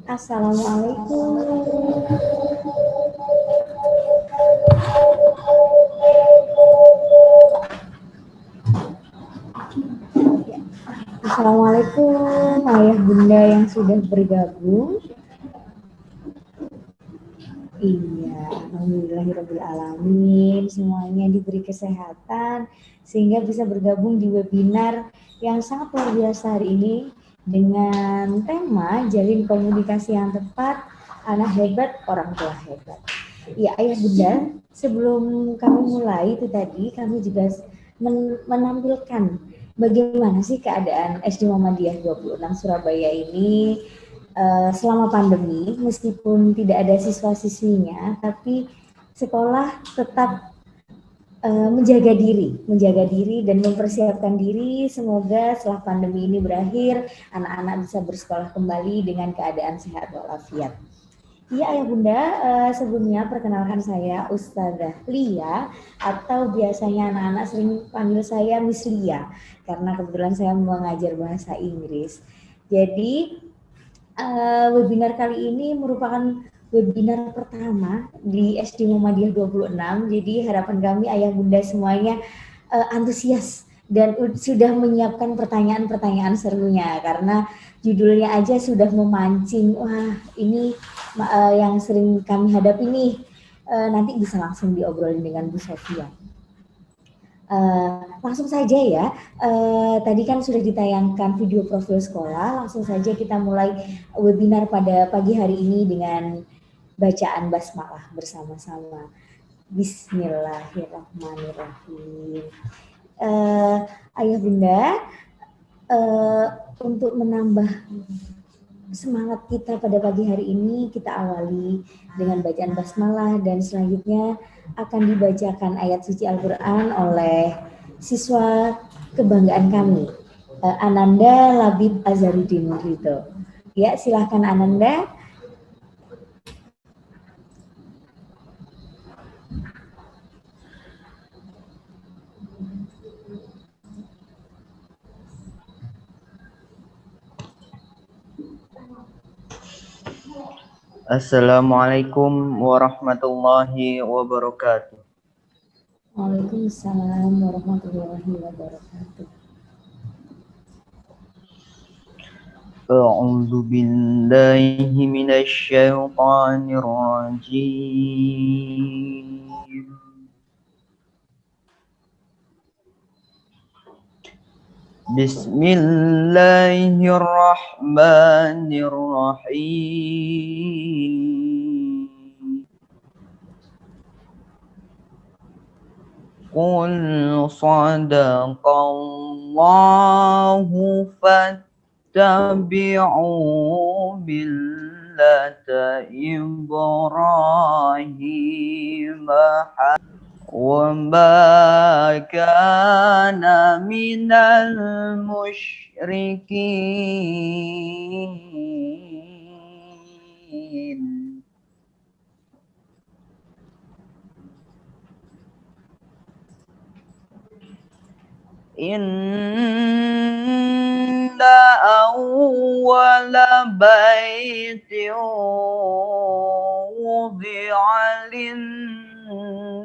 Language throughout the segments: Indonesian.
Assalamualaikum. Assalamualaikum ayah bunda yang sudah bergabung. Iya, alhamdulillahirobbilalamin. Semuanya diberi kesehatan sehingga bisa bergabung di webinar yang sangat luar biasa hari ini dengan tema jalin komunikasi yang tepat, anak hebat, orang tua hebat. Ya, ayah bunda, sebelum kami mulai itu tadi kami juga menampilkan bagaimana sih keadaan SD Muhammadiyah 26 Surabaya ini selama pandemi, meskipun tidak ada siswa-siswinya, tapi sekolah tetap menjaga diri dan mempersiapkan diri. Semoga setelah pandemi ini berakhir, anak-anak bisa bersekolah kembali dengan keadaan sehat walafiat. Iya ayah bunda, sebelumnya perkenalkan saya Ustazah Lia atau biasanya anak-anak sering panggil saya Miss Lia karena kebetulan saya mengajar bahasa Inggris. Jadi webinar kali ini merupakan webinar pertama di SD Muhammadiyah 26. Jadi harapan kami ayah bunda semuanya antusias dan sudah menyiapkan pertanyaan-pertanyaan serunya karena judulnya aja sudah memancing. Wah, ini yang sering kami hadapi nih. Nanti bisa langsung diobrolin dengan Bu Sofia. Langsung saja ya, tadi kan sudah ditayangkan video profil sekolah, langsung saja kita mulai webinar pada pagi hari ini dengan bacaan basmalah bersama-sama. Bismillahirrahmanirrahim. Ayah bunda, untuk menambah semangat kita pada pagi hari ini, kita awali dengan bacaan basmalah dan selanjutnya akan dibacakan ayat suci Al-Quran oleh siswa kebanggaan kami, Ananda Labib Azharuddin Rito. Ya, silahkan Ananda. Assalamualaikum warahmatullahi wabarakatuh. Waalaikumsalam warahmatullahi wabarakatuh. A'udzu billahi minasy syaithanir rajim. Bismillahirrahmanirrahim. Qul sadaqallahu fattabi'u millata Ibrahim wa ma kana minal musyrikin. Inna awwala baitin wudi'a lin-nasi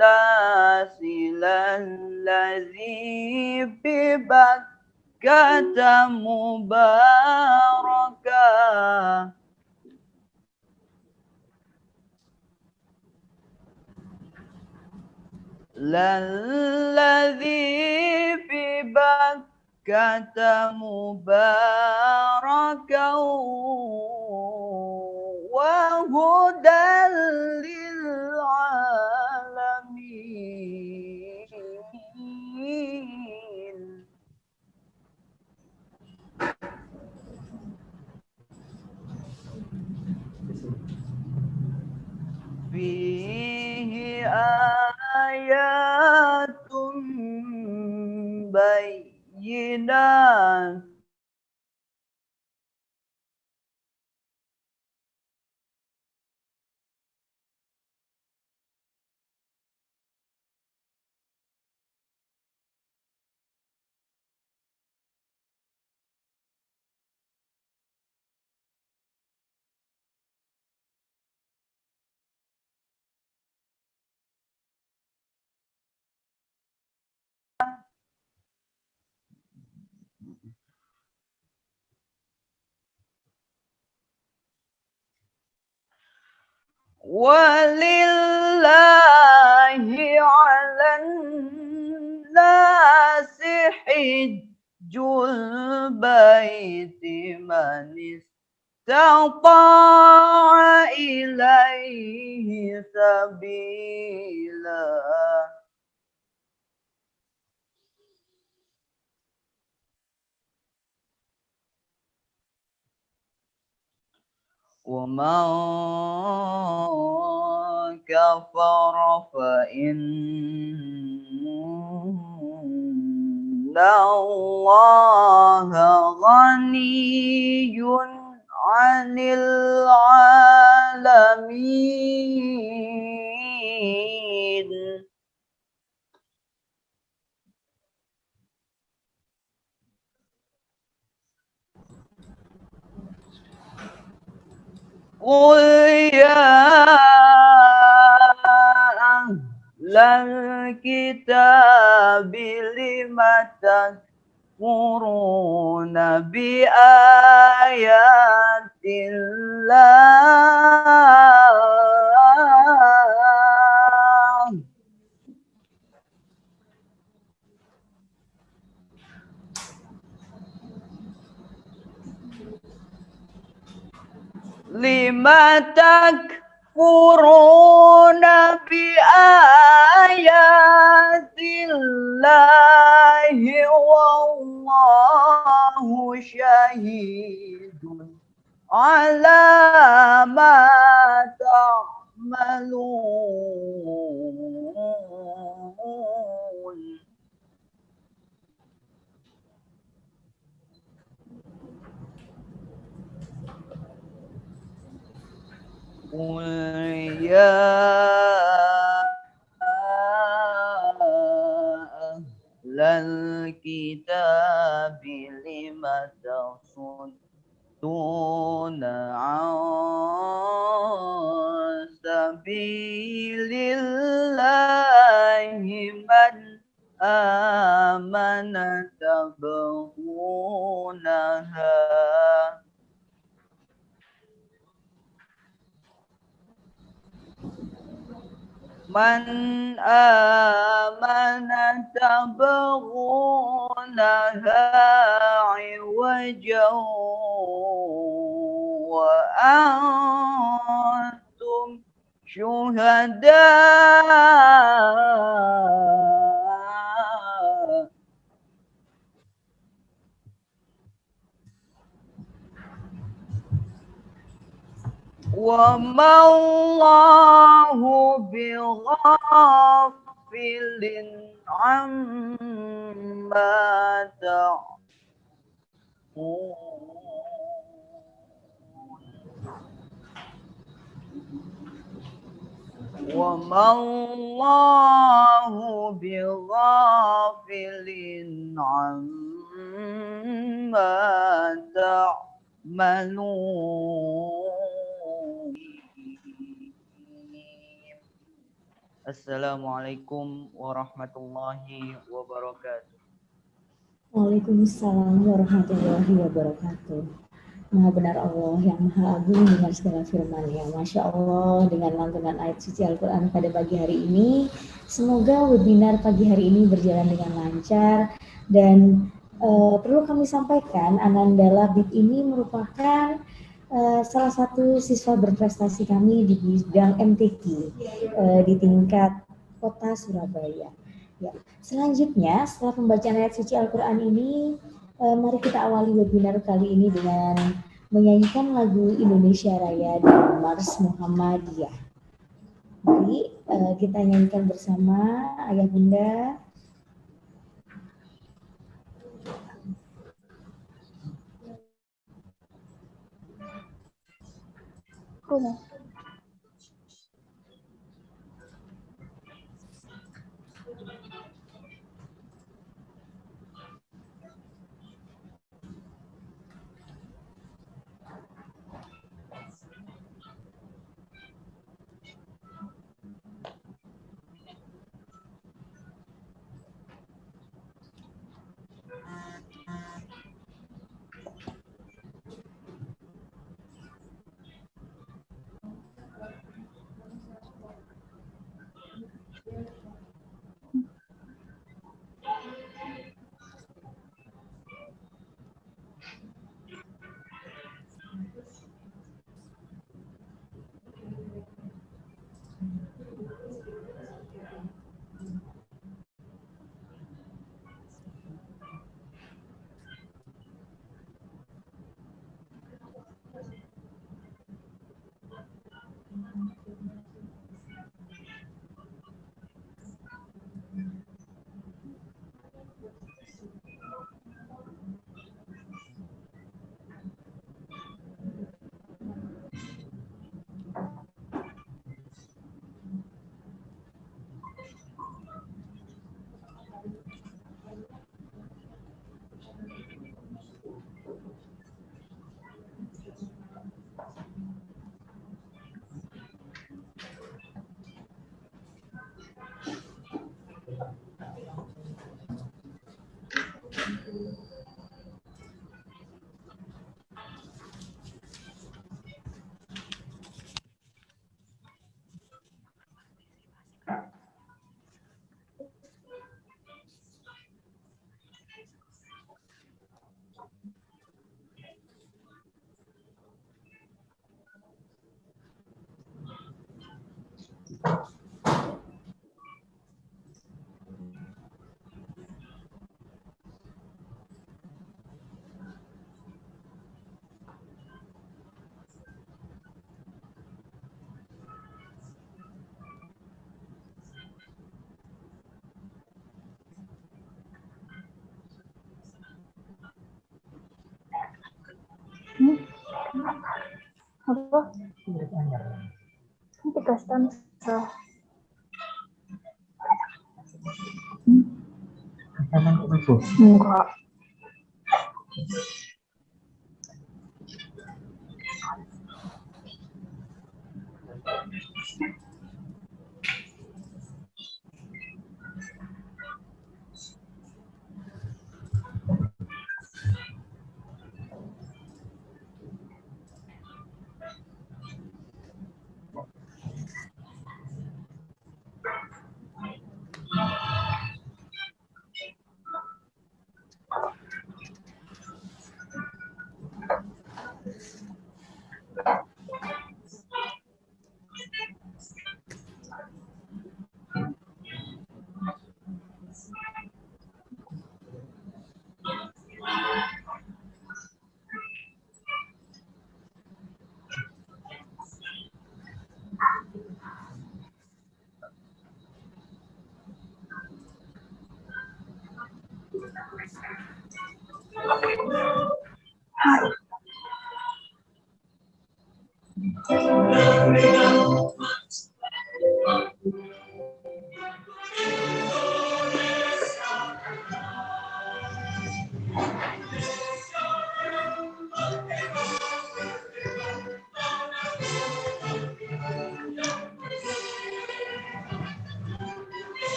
lalladzi bi Bakkata mubarakah lalladzi bi Bakkata mubarakan wa hudan lil alamin. Fihi ayatun bayyinat walillahi 'alan nasi hijjul baiti man istata'a ilaihi sabila. ومن كفر فإن الله غني عن العالمين. قل يا أهل الكتاب لم تكفرون بآيات الله لم تكفرون بآيات الله والله شهيد على ما تعملون. قل يا أهل الكتاب لم تصدون عن سبيل الله من آمن تبغونها عوجا وأنتم شهداء وما الله بغافل عما تعملون وما الله بغافل عما تعملون. Assalamualaikum warahmatullahi wabarakatuh. Waalaikumsalam warahmatullahi wabarakatuh. Maha benar Allah yang Maha Agung dengan segala firman-Nya. Masya Allah, dengan lantunan ayat suci Al-Quran pada pagi hari ini, semoga webinar pagi hari ini berjalan dengan lancar. Dan perlu kami sampaikan, Ananda Labib ini merupakan salah satu siswa berprestasi kami di bidang MTQ di tingkat kota Surabaya. Ya. Selanjutnya, setelah pembacaan ayat suci Al-Quran ini, mari kita awali webinar kali ini dengan menyanyikan lagu Indonesia Raya dan Mars Muhammadiyah. Mari kita nyanyikan bersama Ayah Bunda. Apa? Tiga stansa. Enggak.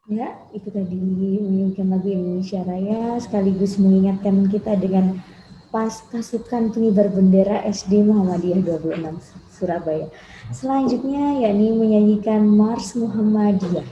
Ya, itu tadi menyanyikan lagu Indonesia Raya sekaligus mengingatkan kita dengan pasukan pengibar bendera SD Muhammadiyah 26 Surabaya. Selanjutnya yakni menyanyikan Mars Muhammadiyah.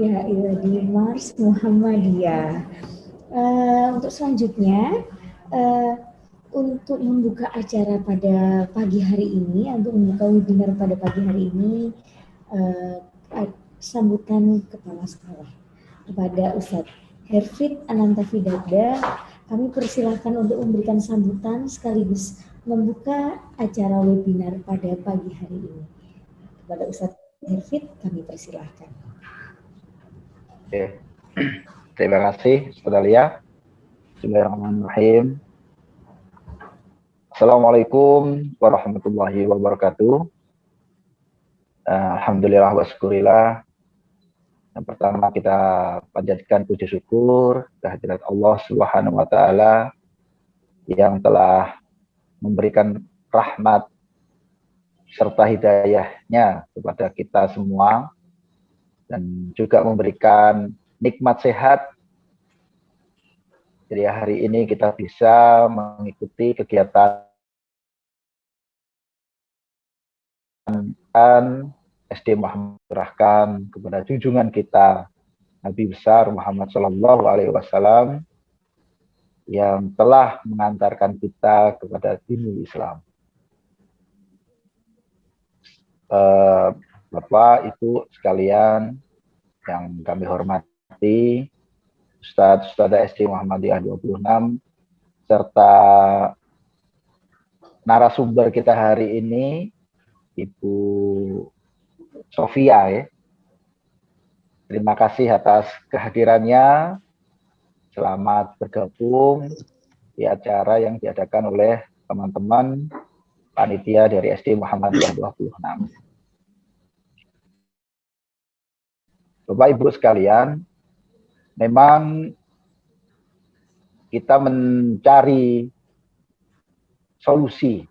Ya, di Mars Muhammadiyah. Untuk selanjutnya, eh, untuk membuka acara pada pagi hari ini, untuk membuka webinar pada pagi hari ini, eh, sambutan kepala sekolah kepada Ustadz Herfit Anantafidada. Kami persilahkan untuk memberikan sambutan sekaligus membuka acara webinar pada pagi hari ini. Kepada Ustadz Herfit, kami persilahkan. Oke. Terima kasih, Saudara Lia. Bismillahirrahmanirrahim. Assalamualaikum warahmatullahi wabarakatuh. Alhamdulillah wa syukurillah. Yang pertama kita panjatkan puji syukur kehadirat Allah Subhanahu wa taala yang telah memberikan rahmat serta hidayahnya kepada kita semua dan juga memberikan nikmat sehat. Jadi hari ini kita bisa mengikuti kegiatan SD Muhammad, serahkan kepada junjungan kita Nabi besar Muhammad Shallallahu Alaihi Wasallam yang telah mengantarkan kita kepada dinul Islam. Bapak, Ibu sekalian yang kami hormati, Ustadz SD Muhammadiyah 26, serta narasumber kita hari ini, Ibu Sofia ya. Terima kasih atas kehadirannya. Selamat bergabung di acara yang diadakan oleh teman-teman panitia dari SD Muhammadiyah 26. Bapak Ibu sekalian, memang kita mencari solusi.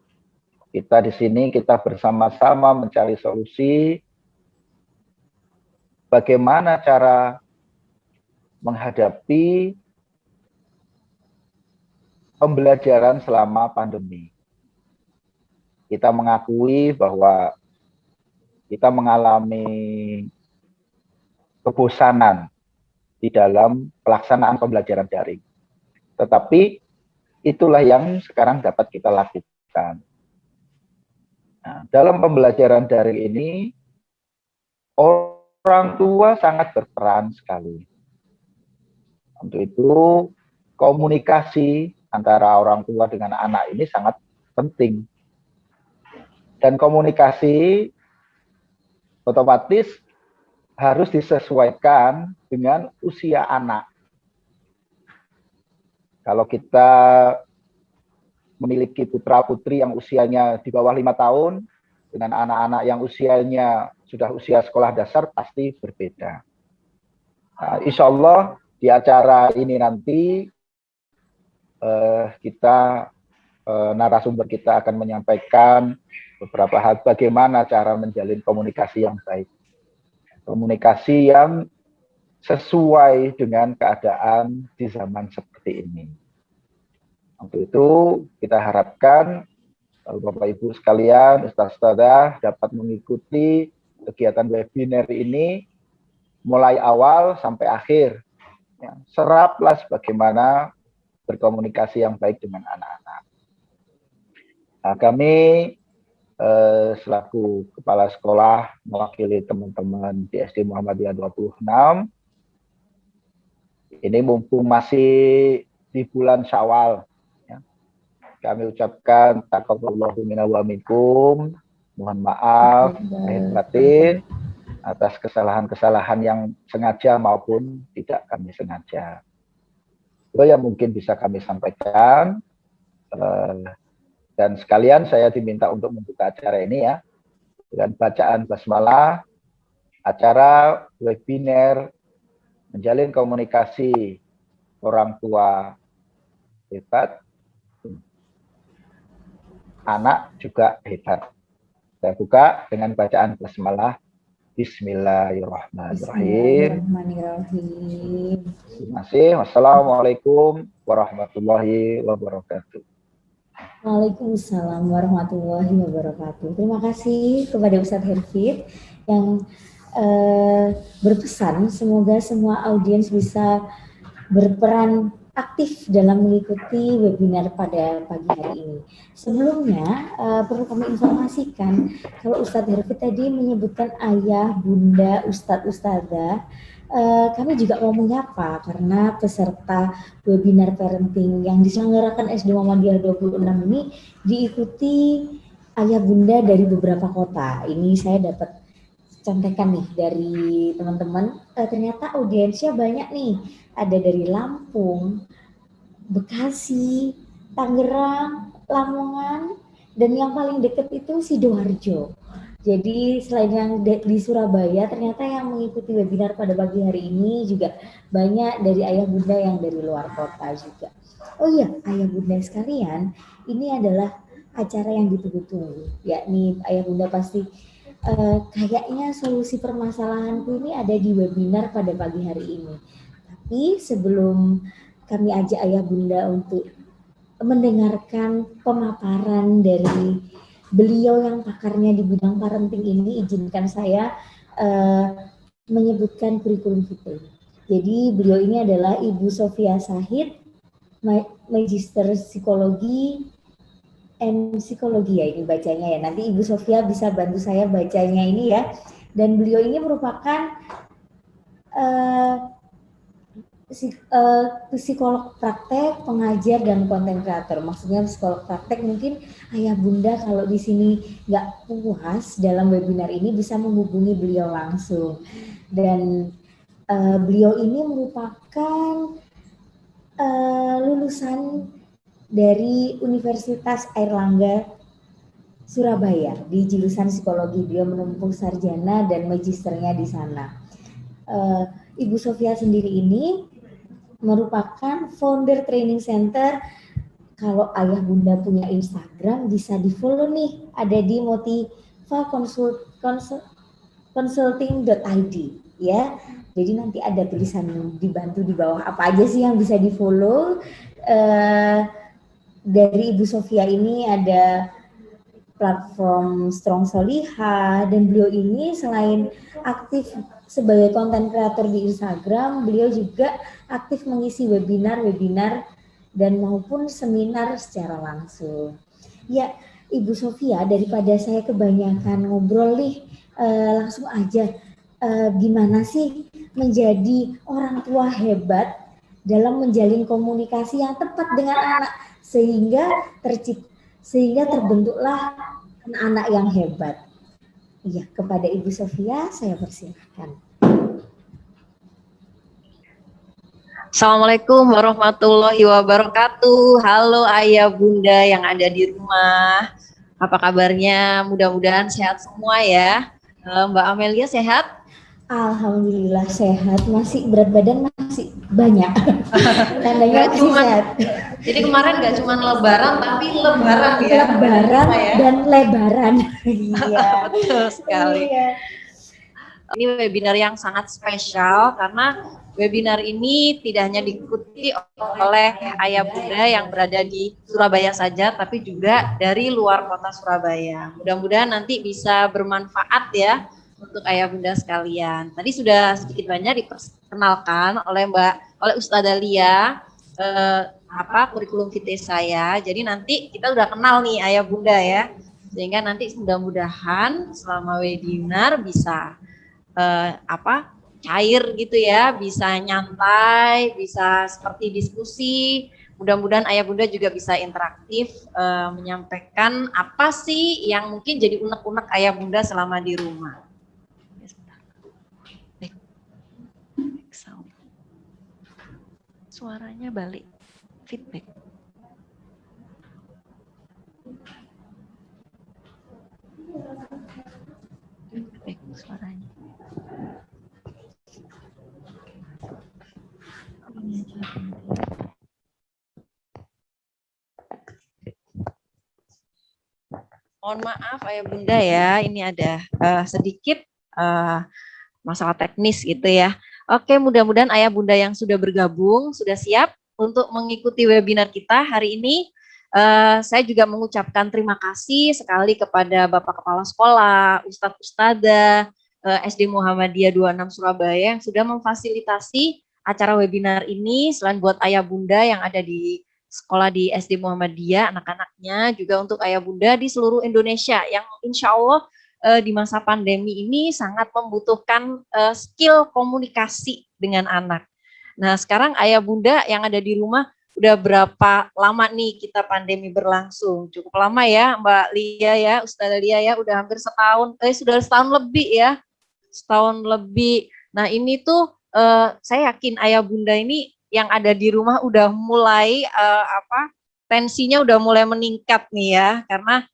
Kita di sini kita bersama-sama mencari solusi bagaimana cara menghadapi pembelajaran selama pandemi. Kita mengakui bahwa kita mengalami kebosanan di dalam pelaksanaan pembelajaran daring. Tetapi itulah yang sekarang dapat kita lakukan. Nah, dalam pembelajaran daring ini, orang tua sangat berperan sekali. Untuk itu, komunikasi antara orang tua dengan anak ini sangat penting. Dan komunikasi otomatis harus disesuaikan dengan usia anak. Kalau kita memiliki putra-putri yang usianya di bawah 5 tahun, dengan anak-anak yang usianya sudah usia sekolah dasar, pasti berbeda. Nah, insya Allah di acara ini nanti narasumber kita akan menyampaikan beberapa hal bagaimana cara menjalin komunikasi yang baik. Komunikasi yang sesuai dengan keadaan di zaman seperti ini. Untuk itu kita harapkan Bapak Ibu sekalian, Ustaz-Ustazah dapat mengikuti kegiatan webinar ini mulai awal sampai akhir. Ya, seraplah bagaimana berkomunikasi yang baik dengan anak-anak. Nah, kami selaku kepala sekolah mewakili teman-teman di SD Muhammadiyah 26. Ini mumpung masih di bulan Syawal, ya, kami ucapkan taqabbalallahu minna wa minkum. Mohon maaf lahir batin atas kesalahan-kesalahan yang sengaja maupun tidak kami sengaja. Itu yang mungkin bisa kami sampaikan. Dan sekalian saya diminta untuk membuka acara ini ya dengan bacaan basmalah, acara webinar menjalin komunikasi orang tua hebat, anak juga hebat. Saya buka dengan bacaan basmalah. Bismillahirrahmanirrahim. Terima kasih. Wassalamualaikum warahmatullahi wabarakatuh. Waalaikumsalam warahmatullahi wabarakatuh. Terima kasih kepada Ustadz Herfit yang berpesan semoga semua audiens bisa berperan aktif dalam mengikuti webinar pada pagi hari ini. Sebelumnya perlu kami informasikan kalau Ustadz Herfi tadi menyebutkan ayah, bunda, ustadz, ustadzah. Kami juga mau menyapa karena peserta webinar parenting yang diselenggarakan SD Muhammadiyah 26 ini diikuti ayah bunda dari beberapa kota. Ini saya dapat contekan nih dari teman-teman, ternyata audiensnya banyak nih. Ada dari Lampung, Bekasi, Tangerang, Lamongan, dan yang paling dekat itu Sidoarjo. Jadi selain yang di Surabaya, ternyata yang mengikuti webinar pada pagi hari ini juga banyak dari ayah bunda yang dari luar kota juga. Oh iya, ayah bunda sekalian, ini adalah acara yang ditunggu-tunggu, yakni ayah bunda pasti kayaknya solusi permasalahanku ini ada di webinar pada pagi hari ini. Tapi sebelum kami ajak ayah bunda untuk mendengarkan pemaparan dari beliau yang pakarnya di bidang parenting ini, izinkan saya menyebutkan kurikulum vitae. Jadi beliau ini adalah Ibu Sofia Sahid, Magister Psikologi Psikologi ya ini bacanya ya. Nanti Ibu Sofia bisa bantu saya bacanya ini ya. Dan beliau ini merupakan psikolog praktek, pengajar, dan konten kreator. Maksudnya psikolog praktek mungkin ayah bunda kalau di sini nggak puas dalam webinar ini bisa menghubungi beliau langsung. Dan beliau ini merupakan lulusan dari Universitas Airlangga Surabaya di jurusan psikologi. Beliau menempuh sarjana dan magisternya di sana. Ibu Sofia sendiri ini merupakan founder training center. Kalau ayah bunda punya Instagram bisa di follow nih, ada di motiva consulting.id ya. Jadi nanti ada tulisan dibantu di bawah apa aja sih yang bisa di follow. Dari Ibu Sofia ini ada platform Strong Soliha, dan beliau ini selain aktif sebagai konten kreator di Instagram, beliau juga aktif mengisi webinar dan maupun seminar secara langsung. Ya, Ibu Sofia, daripada saya kebanyakan ngobrol nih, langsung aja gimana sih menjadi orang tua hebat dalam menjalin komunikasi yang tepat dengan anak sehingga terbentuklah anak-anak yang hebat. Iya, kepada Ibu Sofia saya persilahkan. Assalamualaikum warahmatullahi wabarakatuh. Halo ayah bunda yang ada di rumah. Apa kabarnya? Mudah-mudahan sehat semua ya. Mbak Amelia sehat? Alhamdulillah sehat. Masih berat badan masih banyak. Tandanya masih sehat. Jadi kemarin nggak cuma lebaran tapi lebaran ya. Lebaran ya? Dan lebaran. Iya. Betul sekali. Iya. Ini webinar yang sangat spesial karena webinar ini tidak hanya diikuti oleh ayah bunda yang berada di Surabaya saja, tapi juga dari luar kota Surabaya. Mudah-mudahan nanti bisa bermanfaat ya untuk ayah bunda sekalian. Tadi sudah sedikit banyak diperkenalkan oleh Ustadzah Lia kurikulum vitae saya. Jadi nanti kita udah kenal nih ayah bunda ya. Sehingga nanti mudah-mudahan selama webinar bisa cair gitu ya, bisa nyantai, bisa seperti diskusi. Mudah-mudahan ayah bunda juga bisa interaktif menyampaikan apa sih yang mungkin jadi unek-unek ayah bunda selama di rumah. Suaranya balik, feedback. Feedback suaranya. Mohon maaf ayah bunda ya, ini ada sedikit masalah teknis gitu ya. Oke, mudah-mudahan ayah bunda yang sudah bergabung sudah siap untuk mengikuti webinar kita hari ini. Saya juga mengucapkan terima kasih sekali kepada Bapak Kepala Sekolah, Ustadz Ustadzah, SD Muhammadiyah 26 Surabaya yang sudah memfasilitasi acara webinar ini, selain buat ayah bunda yang ada di sekolah di SD Muhammadiyah, anak-anaknya, juga untuk ayah bunda di seluruh Indonesia yang insya Allah di masa pandemi ini sangat membutuhkan skill komunikasi dengan anak. Nah, sekarang ayah bunda yang ada di rumah, udah berapa lama nih kita pandemi berlangsung? Cukup lama ya Mbak Lia ya, Ustazah Lia ya, udah hampir setahun, sudah setahun lebih ya, setahun lebih. Nah ini tuh saya yakin ayah bunda ini yang ada di rumah udah mulai tensinya udah mulai meningkat nih ya, karena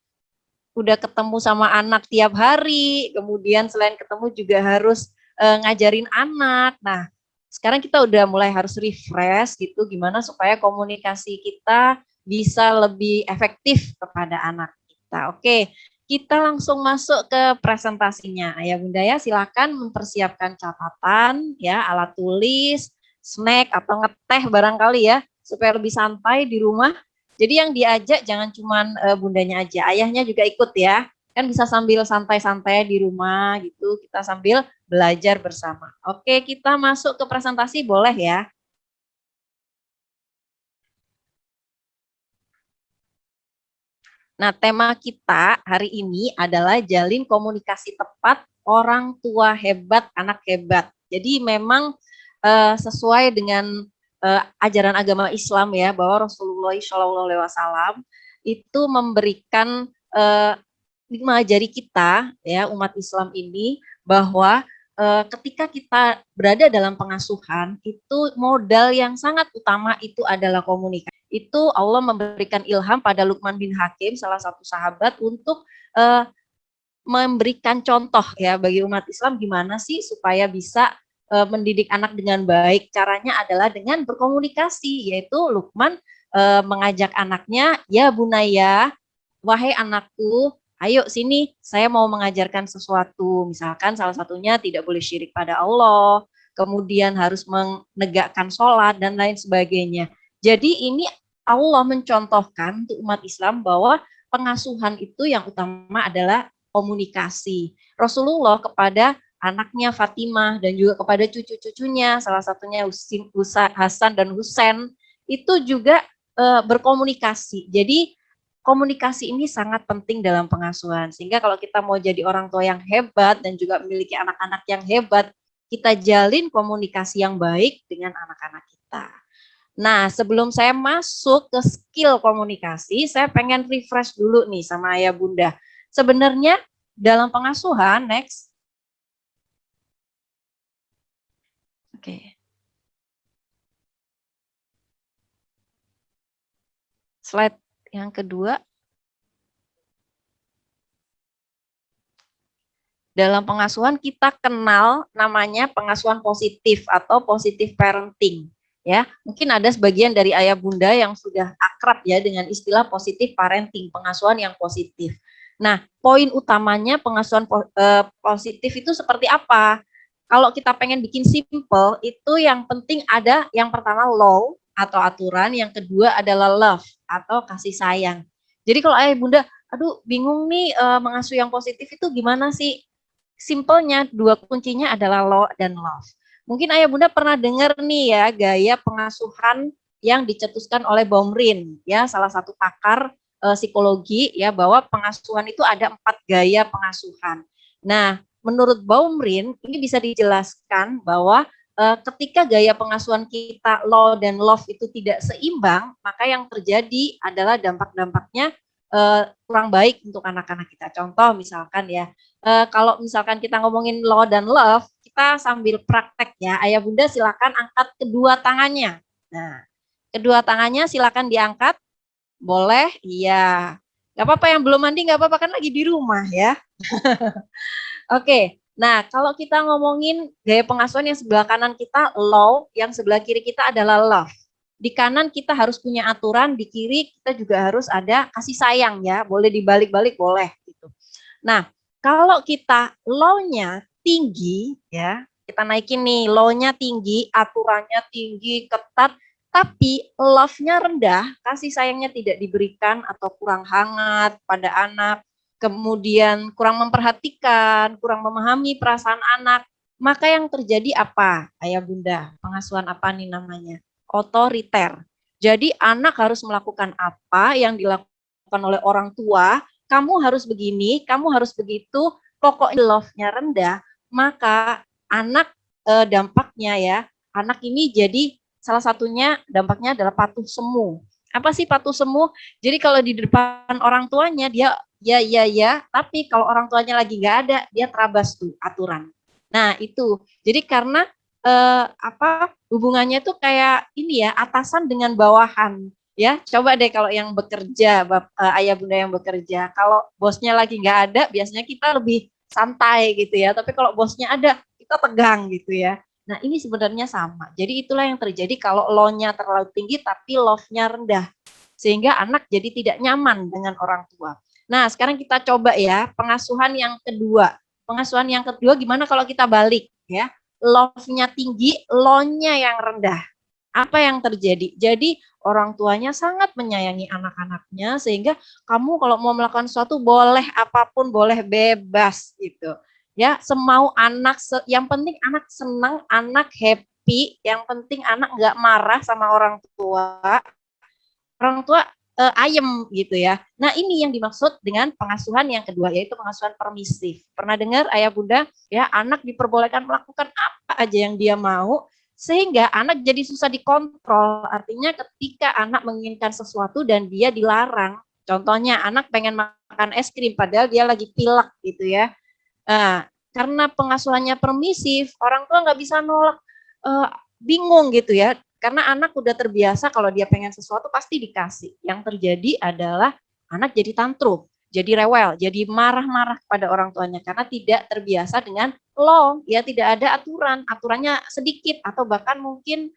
udah ketemu sama anak tiap hari, kemudian selain ketemu juga harus ngajarin anak. Nah, sekarang kita udah mulai harus refresh gitu, gimana supaya komunikasi kita bisa lebih efektif kepada anak kita. Oke, kita langsung masuk ke presentasinya. Ayah bunda ya, silakan mempersiapkan catatan, ya, alat tulis, snack atau ngeteh barangkali ya, supaya lebih santai di rumah. Jadi yang diajak jangan cuman bundanya aja, ayahnya juga ikut ya. Kan bisa sambil santai-santai di rumah gitu, kita sambil belajar bersama. Oke, kita masuk ke presentasi boleh ya. Nah, tema kita hari ini adalah jalin komunikasi tepat orang tua hebat, anak hebat. Jadi memang sesuai dengan ajaran agama Islam ya, bahwa Rasulullah SAW itu memberikan mengajari kita ya umat Islam ini bahwa ketika kita berada dalam pengasuhan itu modal yang sangat utama itu adalah komunikasi. Itu Allah memberikan ilham pada Luqman bin Hakim, salah satu sahabat, untuk memberikan contoh ya bagi umat Islam gimana sih supaya bisa mendidik anak dengan baik. Caranya adalah dengan berkomunikasi, yaitu Luqman mengajak anaknya, ya bunaya, wahai anakku, ayo sini, saya mau mengajarkan sesuatu. Misalkan salah satunya tidak boleh syirik pada Allah, kemudian harus menegakkan sholat dan lain sebagainya. Jadi ini Allah mencontohkan untuk umat Islam bahwa pengasuhan itu yang utama adalah komunikasi. Rasulullah kepada anaknya Fatimah dan juga kepada cucu-cucunya, salah satunya Hasan dan Husain, itu juga berkomunikasi. Jadi komunikasi ini sangat penting dalam pengasuhan. Sehingga kalau kita mau jadi orang tua yang hebat dan juga memiliki anak-anak yang hebat, kita jalin komunikasi yang baik dengan anak-anak kita. Nah, sebelum saya masuk ke skill komunikasi, saya pengen refresh dulu nih sama ayah bunda. Sebenarnya dalam pengasuhan, next. Oke. Slide yang kedua. Dalam pengasuhan kita kenal namanya pengasuhan positif atau positive parenting. Ya, mungkin ada sebagian dari ayah bunda yang sudah akrab ya dengan istilah positive parenting, pengasuhan yang positif. Nah, poin utamanya pengasuhan positif itu seperti apa? Kalau kita pengen bikin simple, itu yang penting ada yang pertama law atau aturan, yang kedua adalah love atau kasih sayang. Jadi kalau ayah bunda, aduh bingung nih mengasuh yang positif itu gimana sih? Simpelnya dua kuncinya adalah law dan love. Mungkin ayah bunda pernah dengar nih ya gaya pengasuhan yang dicetuskan oleh Baumrind ya, salah satu pakar psikologi ya, bahwa pengasuhan itu ada 4 gaya pengasuhan. Nah, menurut Baumrind ini bisa dijelaskan bahwa ketika gaya pengasuhan kita law dan love itu tidak seimbang, maka yang terjadi adalah dampak-dampaknya kurang baik untuk anak-anak kita. Contoh misalkan ya, kalau misalkan kita ngomongin law dan love, kita sambil praktek ya. Ayah bunda silakan angkat kedua tangannya. Nah, kedua tangannya silakan diangkat. Boleh? Iya. Gak apa-apa, yang belum mandi gak apa-apa, kan lagi di rumah ya. Oke. Nah, kalau kita ngomongin gaya pengasuhan yang sebelah kanan kita law, yang sebelah kiri kita adalah love. Di kanan kita harus punya aturan, di kiri kita juga harus ada kasih sayang ya, boleh dibalik-balik boleh gitu. Nah, kalau kita law-nya tinggi ya, kita naikin nih, law-nya tinggi, aturannya tinggi, ketat, tapi love-nya rendah, kasih sayangnya tidak diberikan atau kurang hangat pada anak, kemudian kurang memperhatikan, kurang memahami perasaan anak, maka yang terjadi apa, Ayah Bunda? Pengasuhan apa nih namanya? Otoriter. Jadi anak harus melakukan apa yang dilakukan oleh orang tua, kamu harus begini, kamu harus begitu, pokoknya love-nya rendah, maka anak dampaknya ya, anak ini jadi salah satunya dampaknya adalah patuh semu. Apa sih patuh semu? Jadi kalau di depan orang tuanya dia ya, tapi kalau orang tuanya lagi nggak ada, dia terabas tuh aturan. Nah itu, jadi karena hubungannya tuh kayak ini ya, atasan dengan bawahan. Ya, coba deh kalau yang bekerja, ayah bunda yang bekerja, kalau bosnya lagi nggak ada, biasanya kita lebih santai gitu ya. Tapi kalau bosnya ada, kita tegang gitu ya. Nah ini sebenarnya sama. Jadi itulah yang terjadi kalau law-nya terlalu tinggi, tapi love-nya rendah, sehingga anak jadi tidak nyaman dengan orang tua. Nah, sekarang kita coba ya, pengasuhan yang kedua. Pengasuhan yang kedua gimana kalau kita balik ya? Love-nya tinggi, law-nya yang rendah. Apa yang terjadi? Jadi orang tuanya sangat menyayangi anak-anaknya sehingga kamu kalau mau melakukan sesuatu boleh apapun, boleh bebas gitu. Ya, semau anak, yang penting anak senang, anak happy, yang penting anak nggak marah sama orang tua. Orang tua ayem gitu ya. Nah ini yang dimaksud dengan pengasuhan yang kedua, yaitu pengasuhan permisif. Pernah dengar ayah bunda ya, anak diperbolehkan melakukan apa aja yang dia mau, sehingga anak jadi susah dikontrol. Artinya ketika anak menginginkan sesuatu dan dia dilarang, contohnya anak pengen makan es krim padahal dia lagi pilek gitu ya. Nah, karena pengasuhannya permisif, orang tua nggak bisa nolak, bingung gitu ya. Karena anak udah terbiasa kalau dia pengen sesuatu pasti dikasih. Yang terjadi adalah anak jadi tantrum, jadi rewel, jadi marah-marah pada orang tuanya karena tidak terbiasa dengan law, ya tidak ada aturan, aturannya sedikit atau bahkan mungkin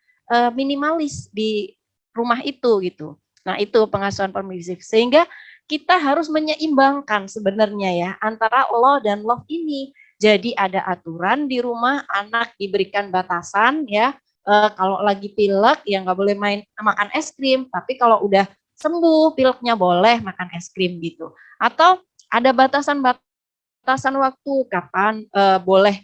minimalis di rumah itu gitu. Nah itu pengasuhan permisif, sehingga kita harus menyeimbangkan sebenarnya ya antara law dan love ini. Jadi ada aturan di rumah, anak diberikan batasan ya. Kalau lagi pilek ya nggak boleh makan es krim, tapi kalau udah sembuh pileknya boleh makan es krim gitu. Atau ada batasan waktu kapan boleh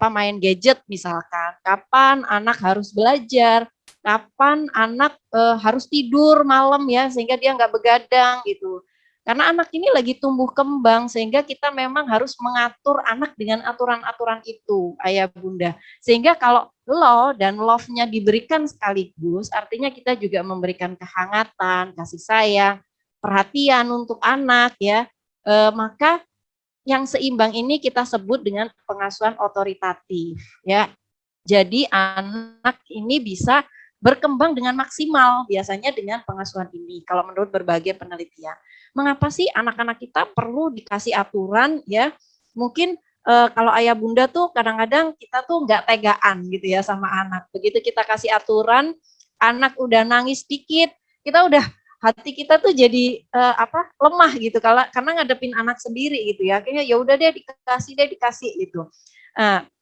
main gadget misalkan, kapan anak harus belajar, kapan anak harus tidur malam ya sehingga dia nggak begadang gitu. Karena anak ini lagi tumbuh kembang sehingga kita memang harus mengatur anak dengan aturan-aturan itu, ayah bunda. Sehingga kalau law dan love-nya diberikan sekaligus, artinya kita juga memberikan kehangatan, kasih sayang, perhatian untuk anak ya. Maka yang seimbang ini kita sebut dengan pengasuhan otoritatif ya. Jadi anak ini bisa berkembang dengan maksimal biasanya dengan pengasuhan ini kalau menurut berbagai penelitian. Mengapa sih anak-anak kita perlu dikasih aturan ya? Mungkin kalau ayah bunda tuh kadang-kadang kita tuh nggak tegaan gitu ya sama anak. Begitu kita kasih aturan, anak udah nangis dikit, kita udah hati kita tuh jadi lemah gitu karena ngadepin anak sendiri gitu ya. Kayaknya ya udah deh dikasih gitu.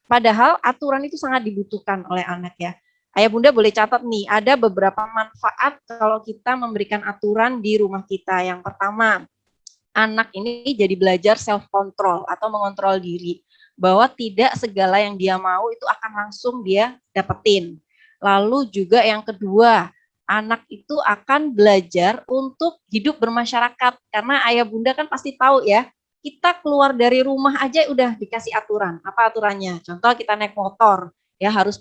Padahal aturan itu sangat dibutuhkan oleh anak ya. Ayah bunda boleh catat nih, ada beberapa manfaat kalau kita memberikan aturan di rumah kita. Yang pertama, anak ini jadi belajar self control atau mengontrol diri, bahwa tidak segala yang dia mau itu akan langsung dia dapetin. Lalu juga yang kedua, anak itu akan belajar untuk hidup bermasyarakat, karena ayah bunda kan pasti tahu ya, kita keluar dari rumah aja udah dikasih aturan. Apa aturannya? Contoh kita naik motor, ya harus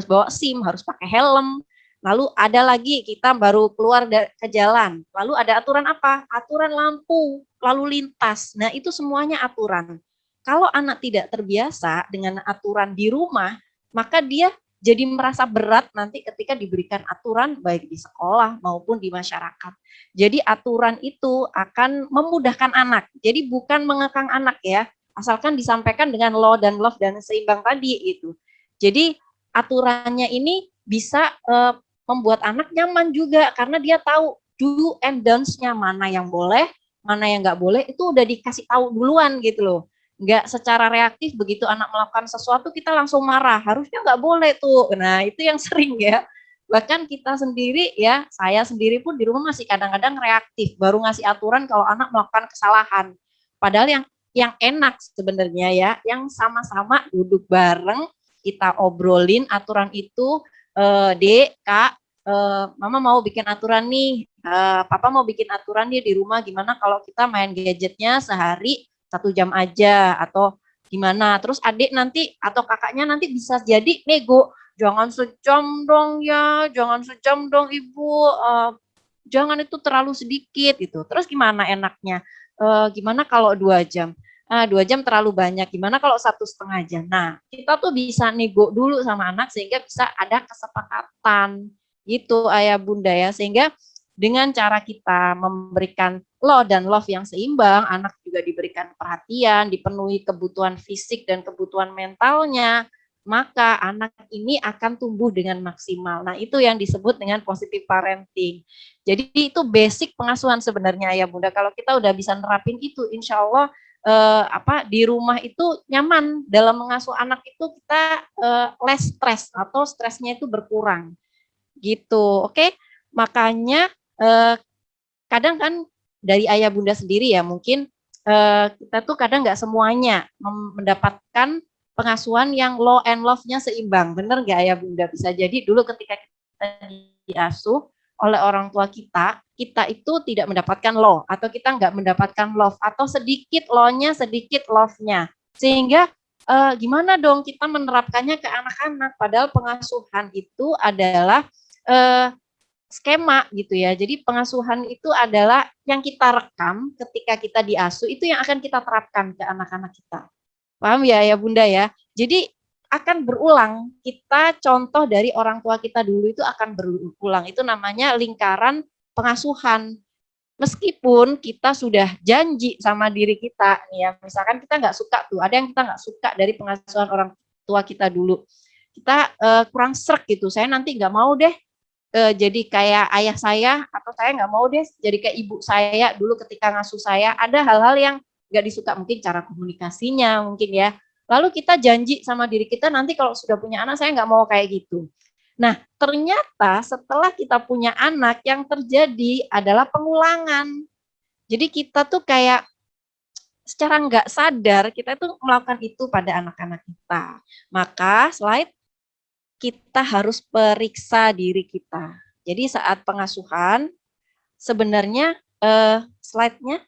bawa SIM, harus pakai helm. Lalu ada lagi kita baru keluar ke jalan, lalu ada aturan apa? Aturan lampu lalu lintas. Nah itu semuanya aturan. Kalau anak tidak terbiasa dengan aturan di rumah, maka dia jadi merasa berat nanti ketika diberikan aturan baik di sekolah maupun di masyarakat. Jadi aturan itu akan memudahkan anak. Jadi bukan mengekang anak ya, asalkan disampaikan dengan law dan love dan seimbang tadi itu. Jadi aturannya ini bisa membuat anak nyaman juga karena dia tahu do and don'ts-nya, mana yang boleh, mana yang nggak boleh, itu udah dikasih tahu duluan gitu loh. Nggak secara reaktif begitu anak melakukan sesuatu kita langsung marah, harusnya nggak boleh tuh. Nah itu yang sering ya. Bahkan kita sendiri ya, saya sendiri pun di rumah masih kadang-kadang reaktif, baru ngasih aturan kalau anak melakukan kesalahan. Padahal yang enak sebenarnya ya, yang sama-sama duduk bareng, kita obrolin aturan itu, Dek, Kak, Mama mau bikin aturan nih, Papa mau bikin aturan nih di rumah, gimana kalau kita main gadgetnya sehari 1 jam aja, atau gimana. Terus adik nanti atau kakaknya nanti bisa jadi nego, jangan sejam dong ya, jangan sejam dong Ibu, jangan itu terlalu sedikit gitu. Terus gimana enaknya? Gimana kalau 2 jam? 2 jam terlalu banyak. Gimana kalau 1,5 jam? Nah, kita tuh bisa nego dulu sama anak sehingga bisa ada kesepakatan gitu ayah bunda ya. Sehingga dengan cara kita memberikan dan love yang seimbang, anak juga diberikan perhatian, dipenuhi kebutuhan fisik dan kebutuhan mentalnya, maka anak ini akan tumbuh dengan maksimal. Nah, itu yang disebut dengan positive parenting. Jadi itu basic pengasuhan sebenarnya ayah bunda. Kalau kita udah bisa nerapin itu, insya Allah di rumah itu nyaman. Dalam mengasuh anak itu kita less stress atau stresnya itu berkurang. Gitu, oke? Makanya kadang kan dari ayah bunda sendiri ya, mungkin kita tuh kadang nggak semuanya mendapatkan pengasuhan yang law and love-nya seimbang. Bener nggak ayah bunda? Bisa jadi dulu ketika kita diasuh oleh orang tua kita itu tidak mendapatkan law, atau kita nggak mendapatkan love, atau sedikit law-nya, sedikit love-nya. Sehingga gimana dong kita menerapkannya ke anak-anak, padahal pengasuhan itu adalah skema gitu ya. Jadi pengasuhan itu adalah yang kita rekam ketika kita diasuh, itu yang akan kita terapkan ke anak-anak kita. Paham ya ya bunda ya? Jadi akan berulang, kita contoh dari orang tua kita dulu itu akan berulang. Itu namanya lingkaran pengasuhan. Meskipun kita sudah janji sama diri kita, nih ya, misalkan kita nggak suka tuh, ada yang kita nggak suka dari pengasuhan orang tua kita dulu. Kita kurang srek gitu, saya nanti nggak mau deh jadi kayak ayah saya, atau saya nggak mau deh jadi kayak ibu saya dulu ketika ngasuh saya. Ada hal-hal yang nggak disuka, mungkin cara komunikasinya mungkin ya. Lalu kita janji sama diri kita, nanti kalau sudah punya anak saya nggak mau kayak gitu. Nah, ternyata setelah kita punya anak, yang terjadi adalah pengulangan. Jadi kita tuh kayak secara nggak sadar kita tuh melakukan itu pada anak-anak kita. Maka slide, kita harus periksa diri kita. Jadi saat pengasuhan, sebenarnya slide-nya,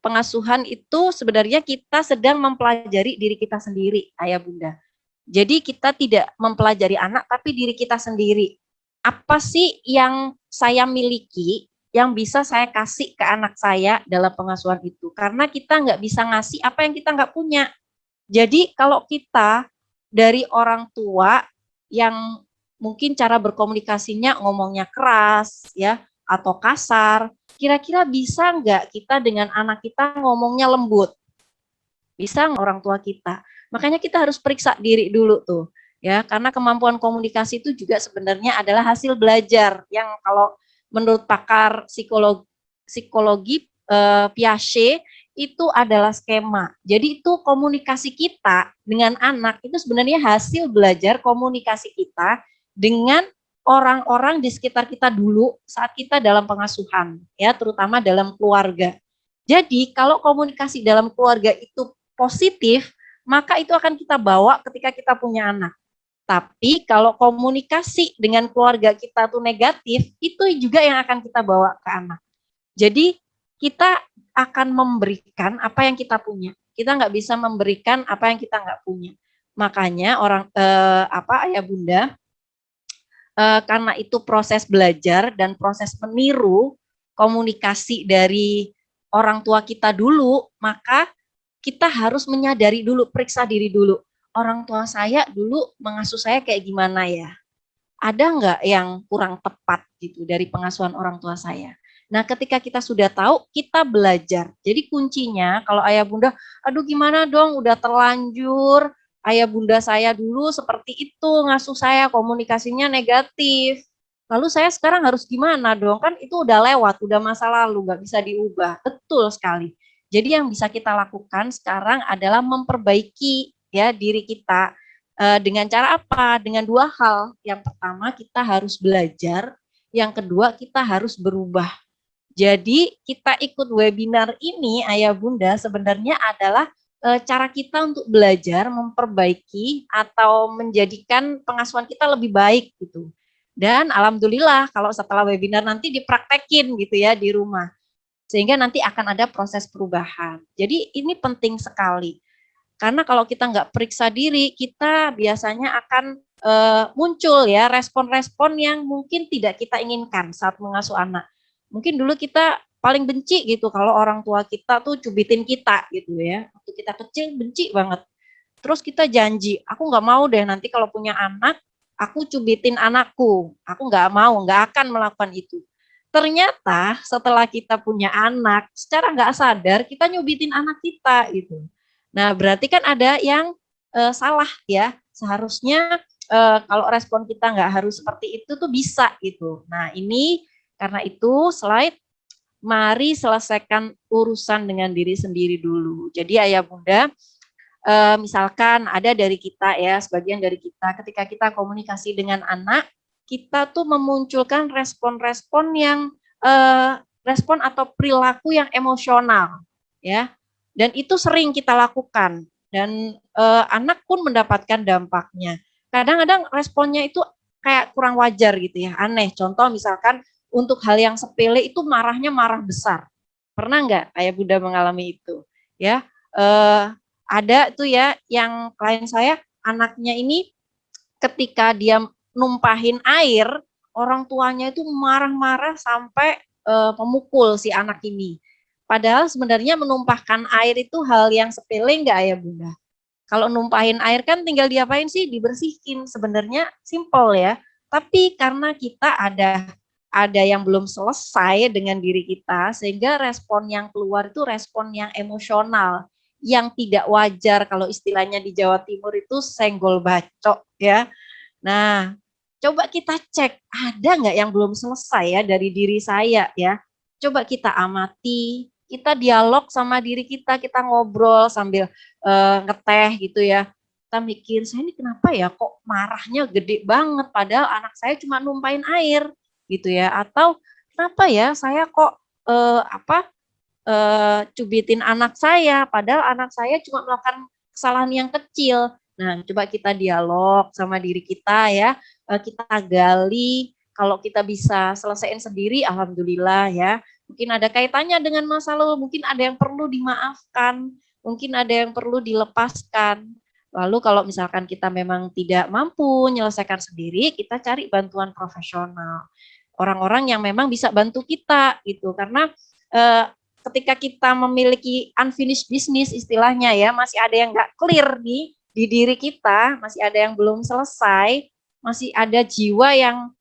pengasuhan itu sebenarnya kita sedang mempelajari diri kita sendiri, ayah bunda. Jadi kita tidak mempelajari anak, tapi diri kita sendiri. Apa sih yang saya miliki, yang bisa saya kasih ke anak saya dalam pengasuhan itu? Karena kita nggak bisa ngasih apa yang kita nggak punya. Jadi kalau kita dari orang tua yang mungkin cara berkomunikasinya ngomongnya keras ya atau kasar, kira-kira bisa nggak kita dengan anak kita ngomongnya lembut? Bisa nggak orang tua kita? Makanya kita harus periksa diri dulu tuh ya, karena kemampuan komunikasi itu juga sebenarnya adalah hasil belajar yang kalau menurut pakar psikologi Piaget itu adalah skema. Jadi itu komunikasi kita dengan anak itu sebenarnya hasil belajar komunikasi kita dengan orang-orang di sekitar kita dulu saat kita dalam pengasuhan, ya, terutama dalam keluarga. Jadi kalau komunikasi dalam keluarga itu positif, maka itu akan kita bawa ketika kita punya anak. Tapi kalau komunikasi dengan keluarga kita tuh negatif, itu juga yang akan kita bawa ke anak. Jadi kita akan memberikan apa yang kita punya. Kita nggak bisa memberikan apa yang kita nggak punya. Makanya ayah bunda, karena itu proses belajar dan proses meniru komunikasi dari orang tua kita dulu, maka kita harus menyadari dulu, periksa diri dulu. Orang tua saya dulu mengasuh saya kayak gimana ya? Ada nggak yang kurang tepat gitu dari pengasuhan orang tua saya? Nah, ketika kita sudah tahu, kita belajar. Jadi kuncinya kalau ayah bunda, aduh gimana dong, udah terlanjur, ayah bunda saya dulu seperti itu, ngasuh saya, komunikasinya negatif. Lalu saya sekarang harus gimana dong? Kan itu udah lewat, udah masa lalu, nggak bisa diubah. Betul sekali. Jadi yang bisa kita lakukan sekarang adalah memperbaiki ya diri kita. Dengan cara apa? Dengan 2 hal. Yang pertama kita harus belajar, yang kedua kita harus berubah. Jadi kita ikut webinar ini Ayah Bunda sebenarnya adalah cara kita untuk belajar, memperbaiki atau menjadikan pengasuhan kita lebih baik gitu. Dan alhamdulillah kalau setelah webinar nanti dipraktekin gitu ya di rumah. Sehingga nanti akan ada proses perubahan. Jadi ini penting sekali. Karena kalau kita nggak periksa diri, kita biasanya akan muncul ya respon-respon yang mungkin tidak kita inginkan saat mengasuh anak. Mungkin dulu kita paling benci gitu kalau orang tua kita tuh cubitin kita gitu ya. Waktu kita kecil benci banget. Terus kita janji, aku nggak mau deh nanti kalau punya anak, aku cubitin anakku. Aku nggak mau, nggak akan melakukan itu. Ternyata setelah kita punya anak, secara nggak sadar kita nyubitin anak kita gitu. Nah berarti kan ada yang salah ya. Seharusnya kalau respon kita nggak harus seperti itu tuh bisa gitu. Nah ini karena itu slide, mari selesaikan urusan dengan diri sendiri dulu. Jadi Ayah Bunda, misalkan ada dari kita ya, sebagian dari kita ketika kita komunikasi dengan anak, kita tuh memunculkan respon-respon yang respon atau perilaku yang emosional ya. Dan itu sering kita lakukan dan anak pun mendapatkan dampaknya. Kadang-kadang responnya itu kayak kurang wajar gitu ya, aneh. Contoh misalkan untuk hal yang sepele itu marahnya marah besar. Pernah nggak Ayah Bunda mengalami itu? Ya, ada tuh ya yang klien saya, anaknya ini ketika dia numpahin air, orang tuanya itu marah-marah sampai memukul si anak ini. Padahal sebenarnya menumpahkan air itu hal yang sepele nggak Ayah Bunda? Kalau numpahin air kan tinggal diapain sih? Dibersihin. Sebenarnya simple ya. Tapi karena kita ada yang belum selesai dengan diri kita, sehingga respon yang keluar itu respon yang emosional, yang tidak wajar. Kalau istilahnya di Jawa Timur itu senggol bacok ya. Nah, coba kita cek, ada nggak yang belum selesai ya dari diri saya ya. Coba kita amati, kita dialog sama diri kita ngobrol sambil ngeteh gitu ya. Kita mikir, saya ini kenapa ya kok marahnya gede banget, padahal anak saya cuma numpain air gitu ya. Atau kenapa ya saya kok cubitin anak saya, padahal anak saya cuma melakukan kesalahan yang kecil. Nah, coba kita dialog sama diri kita ya, kita gali, kalau kita bisa selesaiin sendiri, alhamdulillah ya. Mungkin ada kaitannya dengan masa lalu, mungkin ada yang perlu dimaafkan, mungkin ada yang perlu dilepaskan. Lalu kalau misalkan kita memang tidak mampu menyelesaikan sendiri, kita cari bantuan profesional. Orang-orang yang memang bisa bantu kita gitu, karena ketika kita memiliki unfinished business istilahnya ya, masih ada yang nggak clear nih di diri kita, masih ada yang belum selesai, masih ada jiwa yang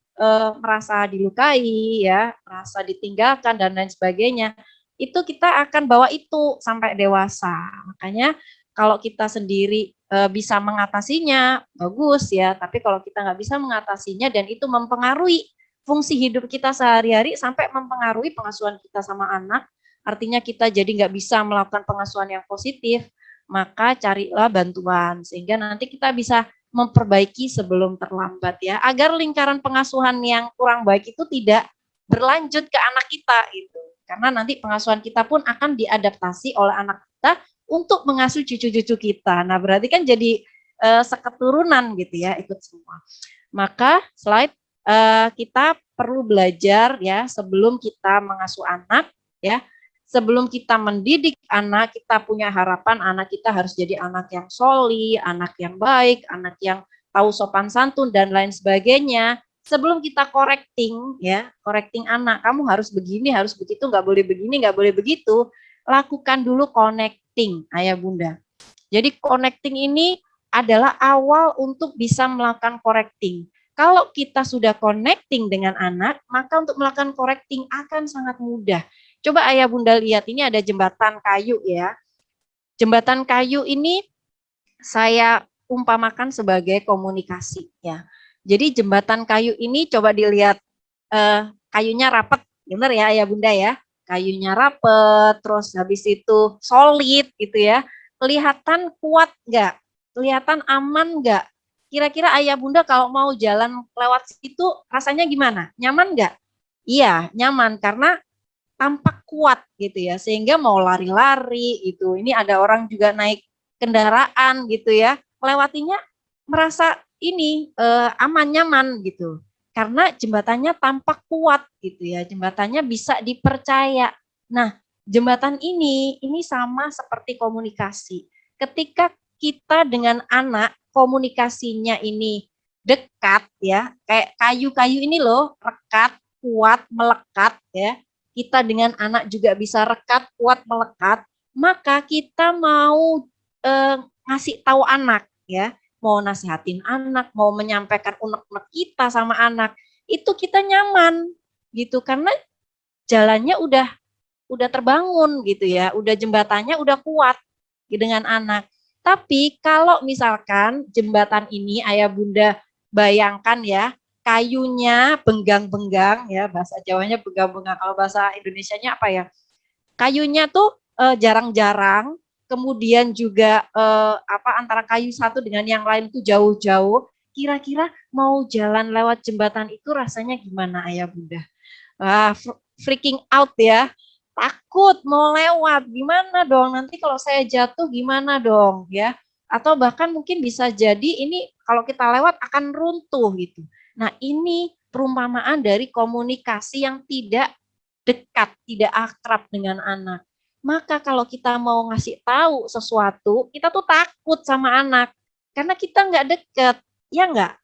merasa dilukai ya, merasa ditinggalkan dan lain sebagainya. Itu kita akan bawa itu sampai dewasa. Makanya kalau kita sendiri bisa mengatasinya, bagus ya. Tapi kalau kita nggak bisa mengatasinya dan itu mempengaruhi fungsi hidup kita sehari-hari sampai mempengaruhi pengasuhan kita sama anak, artinya kita jadi nggak bisa melakukan pengasuhan yang positif, maka carilah bantuan sehingga nanti kita bisa memperbaiki sebelum terlambat ya, agar lingkaran pengasuhan yang kurang baik itu tidak berlanjut ke anak kita itu. Karena nanti pengasuhan kita pun akan diadaptasi oleh anak kita untuk mengasuh cucu-cucu kita. Nah, berarti kan jadi seketurunan gitu ya, ikut semua. Maka slide kita perlu belajar ya sebelum kita mengasuh anak ya. Sebelum kita mendidik anak, kita punya harapan anak kita harus jadi anak yang soli, anak yang baik, anak yang tahu sopan santun dan lain sebagainya. Sebelum kita correcting ya, correcting anak, kamu harus begini, harus begitu, nggak boleh begini, nggak boleh begitu. Lakukan dulu connecting, Ayah Bunda. Jadi connecting ini adalah awal untuk bisa melakukan correcting. Kalau kita sudah connecting dengan anak, maka untuk melakukan correcting akan sangat mudah. Coba Ayah Bunda lihat, ini ada jembatan kayu ya. Jembatan kayu ini saya umpamakan sebagai komunikasi ya. Jadi jembatan kayu ini coba dilihat kayunya rapet, benar ya Ayah Bunda ya. Kayunya rapet, terus habis itu solid gitu ya. Kelihatan kuat nggak? Kelihatan aman nggak? Kira-kira Ayah Bunda kalau mau jalan lewat situ rasanya gimana? Nyaman nggak? Iya, nyaman karena tampak kuat gitu ya, sehingga mau lari-lari gitu. Ini ada orang juga naik kendaraan gitu ya, melewatinya merasa ini aman nyaman gitu. Karena jembatannya tampak kuat gitu ya, jembatannya bisa dipercaya. Nah, jembatan ini sama seperti komunikasi. Ketika kita dengan anak komunikasinya ini dekat ya, kayak kayu-kayu ini loh, rekat, kuat, melekat ya. Kita dengan anak juga bisa rekat, kuat, melekat, maka kita mau ngasih tahu anak ya, mau nasihatin anak, mau menyampaikan unek-unek kita sama anak, itu kita nyaman gitu karena jalannya udah terbangun gitu ya, udah jembatannya udah kuat dengan anak. Tapi kalau misalkan jembatan ini ayah bunda bayangkan ya, kayunya benggang-benggang ya, bahasa Jawanya benggang-benggang, kalau bahasa Indonesianya apa ya? Kayunya tuh jarang-jarang, kemudian juga antara kayu satu dengan yang lain itu jauh-jauh. Kira-kira mau jalan lewat jembatan itu rasanya gimana ayah bunda? Freaking out ya, takut mau lewat, gimana dong nanti kalau saya jatuh gimana dong ya, atau bahkan mungkin bisa jadi ini kalau kita lewat akan runtuh gitu. Nah ini perumpamaan dari komunikasi yang tidak dekat, tidak akrab dengan anak. Maka kalau kita mau ngasih tahu sesuatu, kita tuh takut sama anak karena kita nggak deket, ya nggak?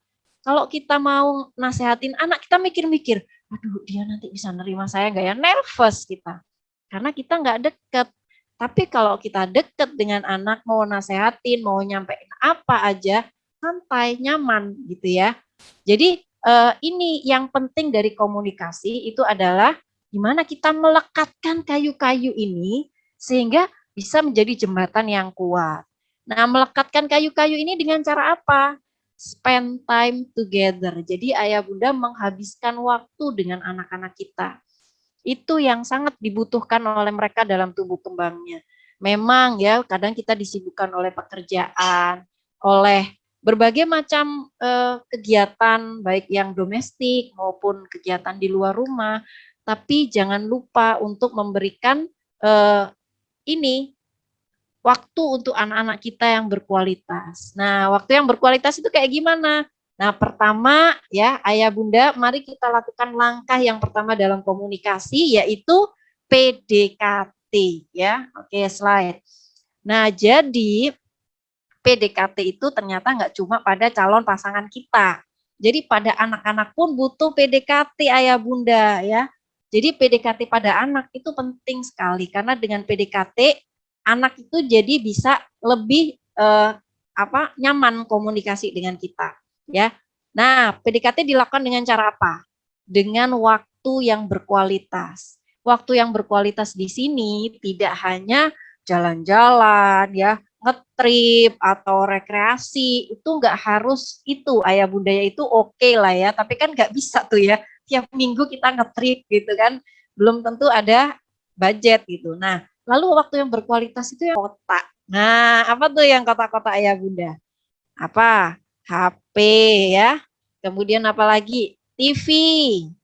Kalau kita mau nasehatin anak, kita mikir-mikir, aduh dia nanti bisa nerima saya nggak ya, nervous kita karena kita nggak deket. Tapi kalau kita deket dengan anak, mau nasehatin, mau nyampein apa aja, santai, nyaman gitu ya. Jadi ini yang penting dari komunikasi itu adalah gimana kita melekatkan kayu-kayu ini sehingga bisa menjadi jembatan yang kuat. Nah, melekatkan kayu-kayu ini dengan cara apa? Spend time together. Jadi ayah bunda menghabiskan waktu dengan anak-anak kita. Itu yang sangat dibutuhkan oleh mereka dalam tumbuh kembangnya. Memang ya kadang kita disibukkan oleh pekerjaan, oleh berbagai macam kegiatan baik yang domestik maupun kegiatan di luar rumah, tapi jangan lupa untuk memberikan ini waktu untuk anak-anak kita yang berkualitas. Nah, waktu yang berkualitas itu kayak gimana? Nah, pertama ya ayah bunda, mari kita lakukan langkah yang pertama dalam komunikasi yaitu PDKT ya. Oke, slide. Nah, jadi PDKT itu ternyata nggak cuma pada calon pasangan kita. Jadi pada anak-anak pun butuh PDKT ayah bunda ya. Jadi PDKT pada anak itu penting sekali karena dengan PDKT anak itu jadi bisa lebih nyaman komunikasi dengan kita ya. Nah, PDKT dilakukan dengan cara apa? Dengan waktu yang berkualitas. Waktu yang berkualitas di sini tidak hanya jalan-jalan ya, ngetrip atau rekreasi, itu nggak harus itu ayah bunda itu oke lah ya, tapi kan nggak bisa tuh ya tiap minggu kita ngetrip gitu kan, belum tentu ada budget gitu. Nah, lalu waktu yang berkualitas itu yang kota. Nah, apa tuh yang kota-kota ayah bunda? Apa? HP ya. Kemudian apa lagi? TV.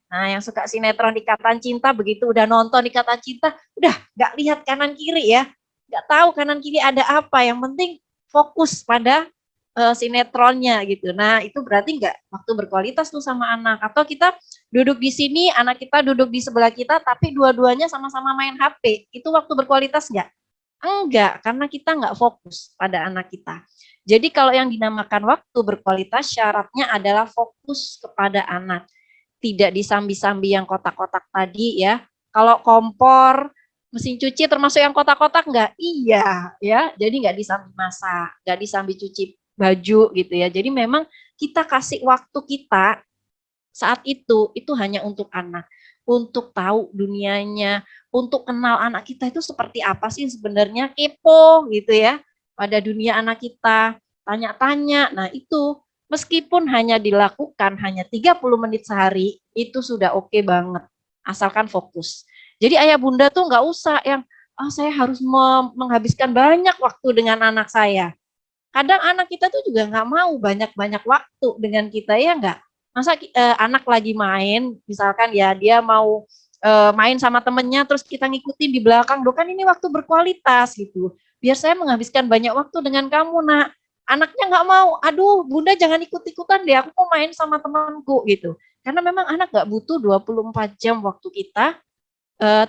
Nah, yang suka sinetron Ikatan Cinta, begitu udah nonton Ikatan Cinta, udah nggak lihat kanan kiri ya. Nggak tahu kanan kiri ada apa. Yang penting fokus pada sinetronnya gitu. Nah, itu berarti nggak waktu berkualitas tuh sama anak. Atau kita duduk di sini, anak kita duduk di sebelah kita, tapi dua-duanya sama-sama main HP. Itu waktu berkualitas nggak? Enggak, karena kita nggak fokus pada anak kita. Jadi kalau yang dinamakan waktu berkualitas syaratnya adalah fokus kepada anak. Tidak disambi-sambi yang kotak-kotak tadi ya. Kalau kompor, mesin cuci termasuk yang kotak-kotak nggak? Iya ya. Jadi nggak disambi masak, nggak disambi cuci baju gitu ya. Jadi memang kita kasih waktu kita saat itu hanya untuk anak, untuk tahu dunianya, untuk kenal anak kita itu seperti apa sih sebenarnya, kepo gitu ya pada dunia anak kita, tanya-tanya. Nah itu meskipun hanya dilakukan hanya 30 menit sehari itu sudah oke banget, asalkan fokus. Jadi ayah bunda tuh nggak usah yang saya harus menghabiskan banyak waktu dengan anak saya. Kadang anak kita tuh juga nggak mau banyak-banyak waktu dengan kita ya nggak. Masa anak lagi main, misalkan ya dia mau main sama temennya terus kita ngikutin di belakang, loh kan ini waktu berkualitas gitu. Biar saya menghabiskan banyak waktu dengan kamu, Nak. Anaknya nggak mau, aduh Bunda jangan ikut-ikutan deh, aku mau main sama temanku gitu. Karena memang anak nggak butuh 24 jam waktu kita,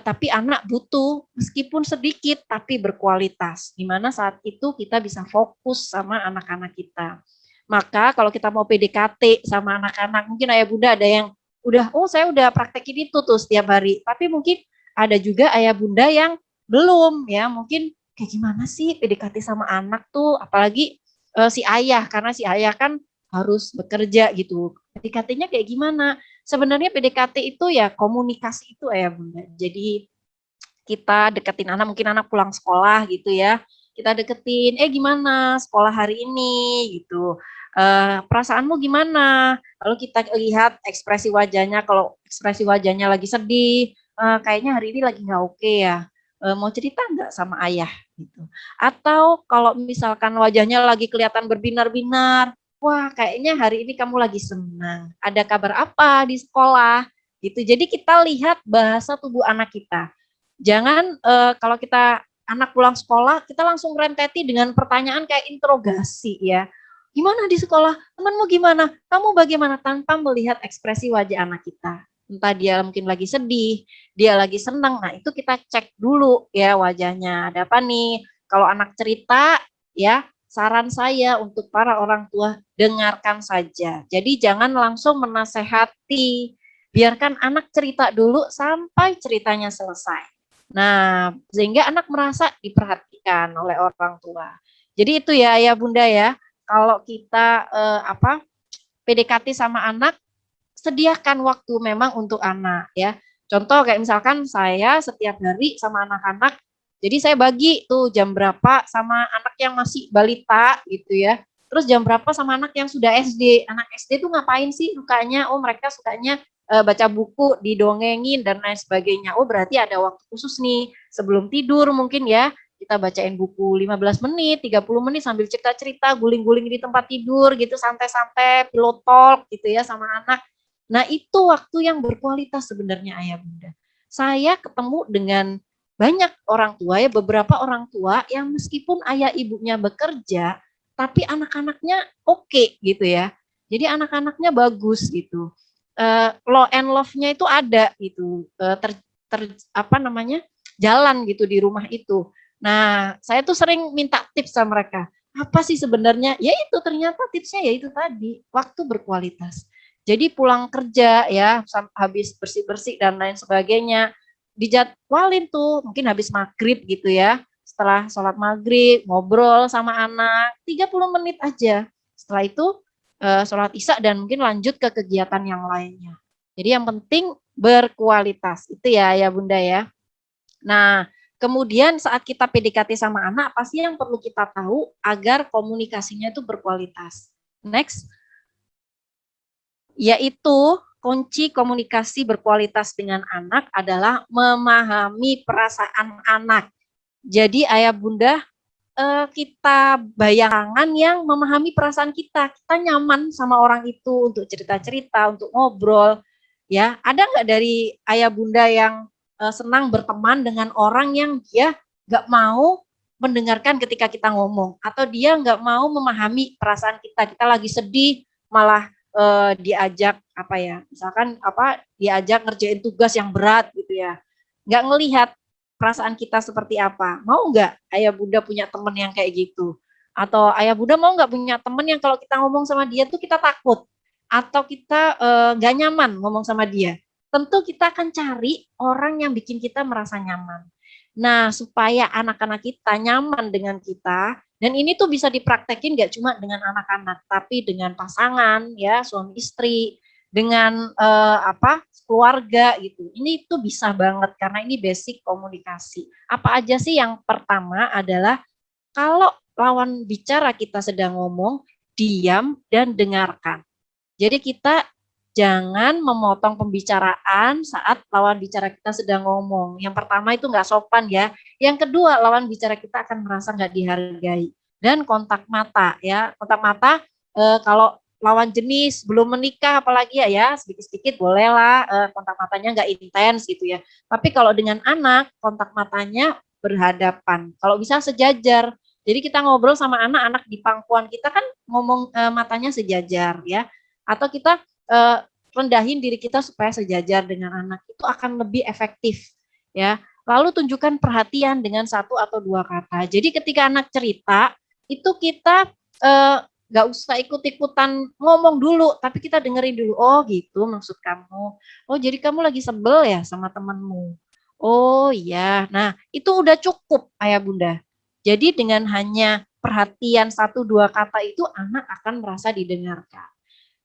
tapi anak butuh meskipun sedikit tapi berkualitas. Dimana saat itu kita bisa fokus sama anak-anak kita. Maka kalau kita mau PDKT sama anak-anak, mungkin ayah bunda ada yang udah, oh saya udah praktekin itu tuh setiap hari. Tapi mungkin ada juga ayah bunda yang belum ya, mungkin kayak gimana sih PDKT sama anak tuh, apalagi si ayah, karena si ayah kan harus bekerja gitu. PDKT-nya kayak gimana? Sebenarnya PDKT itu ya komunikasi itu ya bunda. Jadi kita deketin anak, mungkin anak pulang sekolah gitu ya. Kita deketin, gimana sekolah hari ini gitu. Perasaanmu gimana? Lalu kita lihat ekspresi wajahnya, kalau ekspresi wajahnya lagi sedih, kayaknya hari ini lagi nggak oke ya. Mau cerita nggak sama ayah gitu. Atau kalau misalkan wajahnya lagi kelihatan berbinar-binar, wah kayaknya hari ini kamu lagi senang. Ada kabar apa di sekolah gitu. Jadi kita lihat bahasa tubuh anak kita. Jangan kalau kita anak pulang sekolah, kita langsung renteti dengan pertanyaan kayak interogasi ya. Gimana di sekolah? Temanmu gimana? Kamu bagaimana? Tanpa melihat ekspresi wajah anak kita. Entah dia mungkin lagi sedih, dia lagi senang. Nah, itu kita cek dulu ya wajahnya. Ada apa nih? Kalau anak cerita ya, saran saya untuk para orang tua dengarkan saja. Jadi jangan langsung menasehati. Biarkan anak cerita dulu sampai ceritanya selesai. Nah, sehingga anak merasa diperhatikan oleh orang tua. Jadi itu ya ayah bunda ya. Kalau kita PDKT sama anak, sediakan waktu memang untuk anak ya. Contoh kayak misalkan saya setiap hari sama anak-anak, jadi saya bagi tuh jam berapa sama anak yang masih balita gitu ya. Terus jam berapa sama anak yang sudah SD. Anak SD tuh ngapain sih sukanya? Oh mereka sukanya baca buku, didongengin dan lain sebagainya. Oh berarti ada waktu khusus nih sebelum tidur mungkin ya. Kita bacain buku 15 menit, 30 menit sambil cerita-cerita, guling-guling di tempat tidur gitu, santai-santai, pillow talk gitu ya sama anak. Nah itu waktu yang berkualitas sebenarnya ayah bunda. Saya ketemu dengan banyak orang tua ya, beberapa orang tua yang meskipun ayah ibunya bekerja, tapi anak-anaknya oke gitu ya. Jadi anak-anaknya bagus gitu. Law and love-nya itu ada gitu, jalan gitu di rumah itu. Nah, saya tuh sering minta tips sama mereka. Apa sih sebenarnya? Ya itu ternyata tipsnya ya itu tadi, waktu berkualitas. Jadi pulang kerja ya, habis bersih-bersih dan lain sebagainya, dijadwalin tuh, mungkin habis maghrib gitu ya, setelah sholat maghrib, ngobrol sama anak, 30 menit aja. Setelah itu sholat isya dan mungkin lanjut ke kegiatan yang lainnya. Jadi yang penting berkualitas, itu ya bunda ya. Nah, kemudian saat kita PDKT sama anak, apa sih yang perlu kita tahu agar komunikasinya itu berkualitas? Next. Yaitu kunci komunikasi berkualitas dengan anak adalah memahami perasaan anak. Jadi ayah bunda, kita bayangan yang memahami perasaan kita. Kita nyaman sama orang itu untuk cerita-cerita, untuk ngobrol. Ya, ada nggak dari ayah bunda yang senang berteman dengan orang yang dia nggak mau mendengarkan ketika kita ngomong, atau dia nggak mau memahami perasaan kita. Kita lagi sedih, malah diajak misalkan diajak ngerjain tugas yang berat gitu ya, nggak ngelihat perasaan kita seperti apa. Mau nggak ayah bunda punya temen yang kayak gitu? Atau ayah bunda mau nggak punya temen yang kalau kita ngomong sama dia tuh kita takut, atau kita nggak nyaman ngomong sama dia? Tentu kita akan cari orang yang bikin kita merasa nyaman. Nah, supaya anak-anak kita nyaman dengan kita, dan ini tuh bisa dipraktekin gak cuma dengan anak-anak, tapi dengan pasangan, ya suami istri, dengan keluarga gitu. Ini tuh bisa banget karena ini basic komunikasi. Apa aja sih? Yang pertama adalah kalau lawan bicara kita sedang ngomong, diam dan dengarkan. Jadi kita jangan memotong pembicaraan saat lawan bicara kita sedang ngomong. Yang pertama itu nggak sopan ya. Yang kedua, lawan bicara kita akan merasa nggak dihargai. Dan kontak mata ya, kontak mata kalau lawan jenis, belum menikah apalagi ya sedikit-sedikit bolehlah kontak matanya nggak intens gitu ya. Tapi kalau dengan anak, kontak matanya berhadapan. Kalau bisa sejajar. Jadi kita ngobrol sama anak-anak di pangkuan kita kan ngomong matanya sejajar ya. Atau kita rendahin diri kita supaya sejajar dengan anak, itu akan lebih efektif ya. Lalu tunjukkan perhatian dengan 1 atau 2 kata. Jadi ketika anak cerita, itu kita nggak usah ikut-ikutan ngomong dulu, tapi kita dengerin dulu. Oh gitu maksud kamu. Oh jadi kamu lagi sebel ya sama temanmu. Oh iya. Nah itu udah cukup ayah bunda. Jadi dengan hanya perhatian 1-2 kata itu anak akan merasa didengarkan.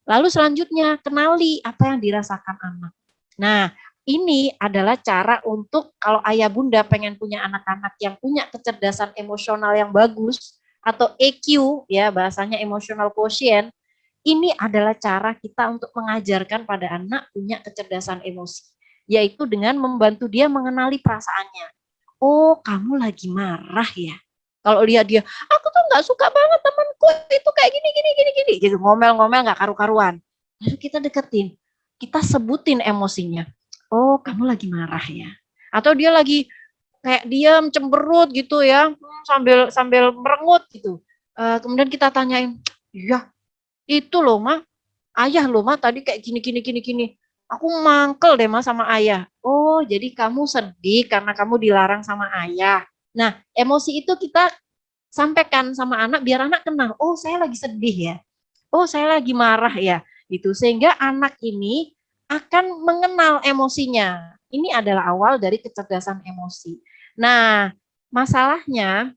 Lalu selanjutnya kenali apa yang dirasakan anak. Nah ini adalah cara untuk kalau ayah bunda pengen punya anak-anak yang punya kecerdasan emosional yang bagus atau EQ ya bahasanya emotional quotient, ini adalah cara kita untuk mengajarkan pada anak punya kecerdasan emosi, yaitu dengan membantu dia mengenali perasaannya. Oh kamu lagi marah ya. Kalau lihat dia, aku tuh nggak suka banget temanku itu kayak gini gitu, ngomel-ngomel nggak karu-karuan. Lalu kita deketin, kita sebutin emosinya. Oh kamu lagi marah ya. Atau dia lagi kayak diam cemberut gitu ya, sambil merengut gitu. Kemudian kita tanyain, iya itu loh Ma, ayah loh Ma tadi kayak gini. Aku mangkel deh Ma sama ayah. Oh jadi kamu sedih karena kamu dilarang sama ayah. Nah emosi itu kita sampaikan sama anak biar anak kenal, oh saya lagi sedih ya, oh saya lagi marah ya, gitu. Sehingga anak ini akan mengenal emosinya. Ini adalah awal dari kecerdasan emosi. Nah, masalahnya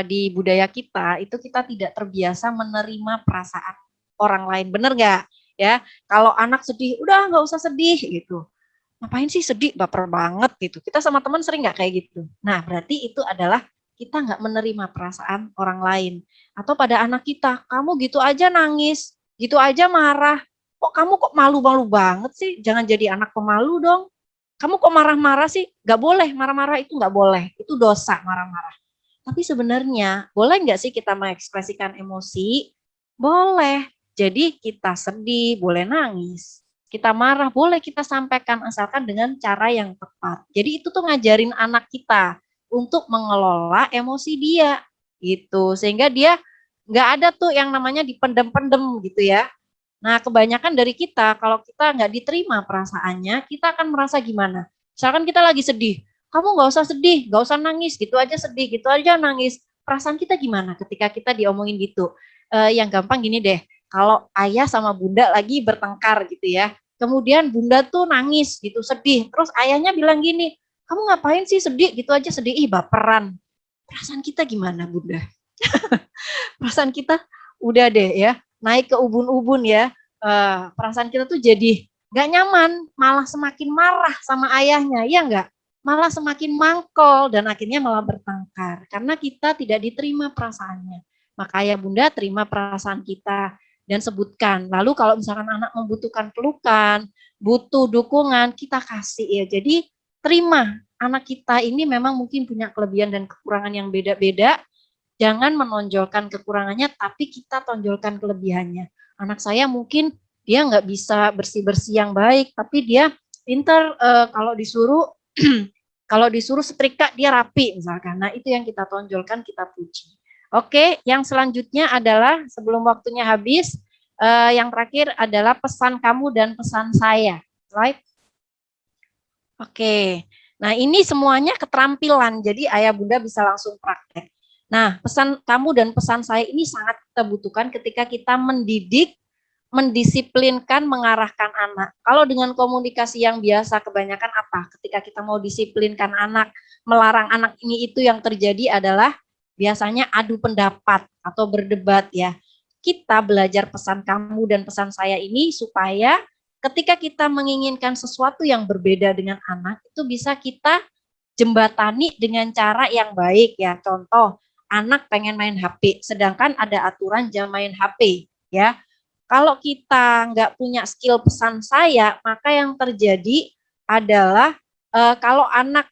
di budaya kita itu kita tidak terbiasa menerima perasaan orang lain, bener nggak? Ya, kalau anak sedih, udah nggak usah sedih gitu. Ngapain sih sedih, baper banget gitu. Kita sama teman sering nggak kayak gitu. Nah, berarti itu adalah kita nggak menerima perasaan orang lain. Atau pada anak kita, kamu gitu aja nangis, gitu aja marah. Kamu kok malu-malu banget sih? Jangan jadi anak pemalu dong. Kamu kok marah-marah sih? Gak boleh, marah-marah itu gak boleh. Itu dosa marah-marah. Tapi sebenarnya boleh nggak sih kita mengekspresikan emosi? Boleh. Jadi kita sedih, boleh nangis. Kita marah, boleh kita sampaikan asalkan dengan cara yang tepat. Jadi itu tuh ngajarin anak kita untuk mengelola emosi dia gitu. Sehingga dia nggak ada tuh yang namanya dipendem-pendem gitu ya. Nah kebanyakan dari kita kalau kita nggak diterima perasaannya, kita akan merasa gimana? Misalkan kita lagi sedih, kamu nggak usah sedih, nggak usah nangis, gitu aja sedih, gitu aja nangis. Perasaan kita gimana ketika kita diomongin gitu? Yang gampang gini deh, kalau ayah sama bunda lagi bertengkar gitu ya, kemudian bunda tuh nangis gitu, sedih, terus ayahnya bilang gini, kamu ngapain sih sedih, gitu aja sedih, ih baperan. Perasaan kita gimana bunda? Perasaan kita udah deh ya, naik ke ubun-ubun ya, perasaan kita tuh jadi nggak nyaman, malah semakin marah sama ayahnya, ya nggak? Malah semakin mangkol dan akhirnya malah bertengkar karena kita tidak diterima perasaannya. Maka ayah bunda terima perasaan kita dan sebutkan. Lalu kalau misalkan anak membutuhkan pelukan, butuh dukungan, kita kasih ya. Jadi terima anak kita ini memang mungkin punya kelebihan dan kekurangan yang beda-beda. Jangan menonjolkan kekurangannya, tapi kita tonjolkan kelebihannya. Anak saya mungkin dia nggak bisa bersih-bersih yang baik, tapi dia pintar kalau disuruh setrika dia rapi misalkan. Nah itu yang kita tonjolkan, kita puji. Oke, yang selanjutnya adalah sebelum waktunya habis, yang terakhir adalah pesan kamu dan pesan saya. Slide. Oke, nah ini semuanya keterampilan, jadi ayah bunda bisa langsung praktek. Nah pesan kamu dan pesan saya ini sangat kita butuhkan ketika kita mendidik, mendisiplinkan, mengarahkan anak. Kalau dengan komunikasi yang biasa kebanyakan apa? Ketika kita mau disiplinkan anak, melarang anak ini, itu yang terjadi adalah biasanya adu pendapat atau berdebat ya. Kita belajar pesan kamu dan pesan saya ini supaya ketika kita menginginkan sesuatu yang berbeda dengan anak, itu bisa kita jembatani dengan cara yang baik ya. Contoh, anak pengen main HP, sedangkan ada aturan jangan main HP ya. Kalau kita nggak punya skill pesan saya, maka yang terjadi adalah kalau anak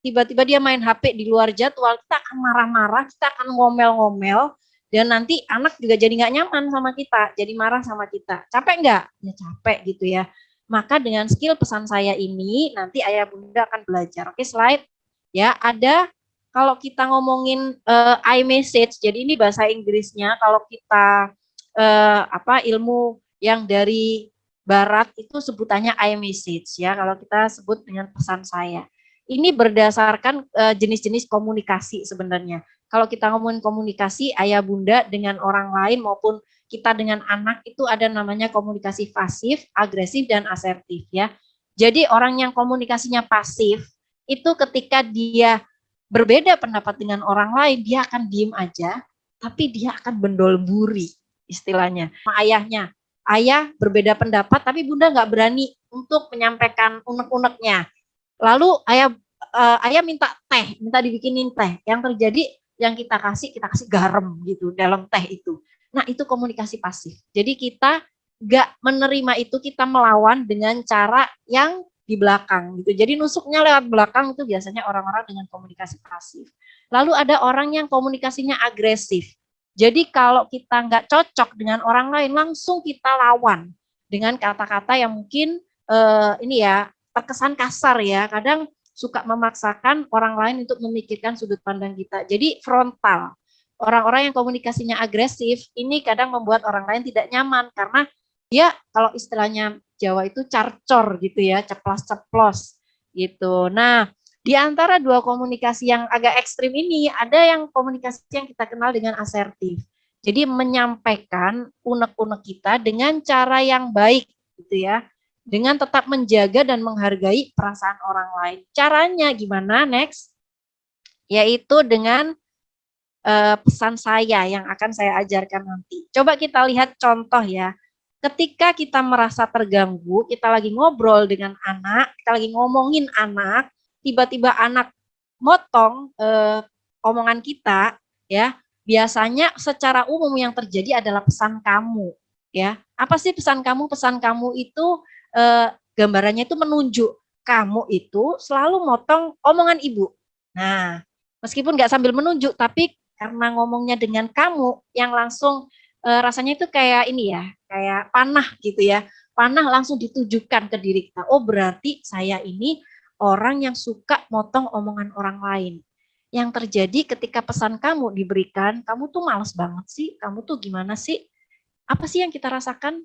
tiba-tiba dia main HP di luar jadwal, kita akan marah-marah, kita akan ngomel-ngomel, Dan nanti anak juga jadi nggak nyaman sama kita, jadi marah sama kita. Capek nggak? Ya capek gitu ya. Maka dengan skill pesan saya ini, nanti ayah bunda akan belajar. Oke, slide. Ya, ada kalau kita ngomongin iMessage, jadi ini bahasa Inggrisnya, kalau kita ilmu yang dari barat itu sebutannya iMessage ya, kalau kita sebut dengan pesan saya. Ini berdasarkan jenis-jenis komunikasi sebenarnya. Kalau kita ngomongin komunikasi ayah bunda dengan orang lain maupun kita dengan anak itu ada namanya komunikasi pasif, agresif, dan asertif ya. Jadi orang yang komunikasinya pasif itu ketika dia berbeda pendapat dengan orang lain, dia akan diem aja, tapi dia akan bendol-buri istilahnya. Ayahnya, ayah berbeda pendapat, tapi bunda nggak berani untuk menyampaikan unek-uneknya. Lalu ayah minta teh, minta dibikinin teh. Yang terjadi yang kita kasih garam gitu dalam teh itu. Nah itu komunikasi pasif. Jadi kita nggak menerima itu, kita melawan dengan cara yang di belakang gitu. Jadi nusuknya lewat belakang itu biasanya orang-orang dengan komunikasi pasif. Lalu ada orang yang komunikasinya agresif. Jadi kalau kita nggak cocok dengan orang lain, langsung kita lawan dengan kata-kata yang mungkin ini ya terkesan kasar ya. Kadang suka memaksakan orang lain untuk memikirkan sudut pandang kita. Jadi frontal. Orang-orang yang komunikasinya agresif ini kadang membuat orang lain tidak nyaman karena dia kalau istilahnya Jawa itu carcor gitu ya, ceplos-ceplos gitu. Nah, di antara dua komunikasi yang agak ekstrim ini ada yang komunikasi yang kita kenal dengan asertif. Jadi menyampaikan unek-unek kita dengan cara yang baik gitu ya. Dengan tetap menjaga dan menghargai perasaan orang lain. Caranya gimana? Next. Yaitu dengan pesan saya yang akan saya ajarkan nanti. Coba kita lihat contoh ya. Ketika kita merasa terganggu, kita lagi ngobrol dengan anak, kita lagi ngomongin anak, tiba-tiba anak motong omongan kita, ya. Biasanya secara umum yang terjadi adalah pesan kamu, ya. Apa sih pesan kamu? Pesan kamu itu gambarannya itu menunjuk kamu itu selalu motong omongan ibu. Nah, meskipun nggak sambil menunjuk, tapi karena ngomongnya dengan kamu yang langsung rasanya itu kayak ini ya, kayak panah gitu ya. Panah langsung ditujukan ke diri kita. Oh berarti saya ini orang yang suka motong omongan orang lain. Yang terjadi ketika pesan kamu diberikan, kamu tuh males banget sih, kamu tuh gimana sih? Apa sih yang kita rasakan?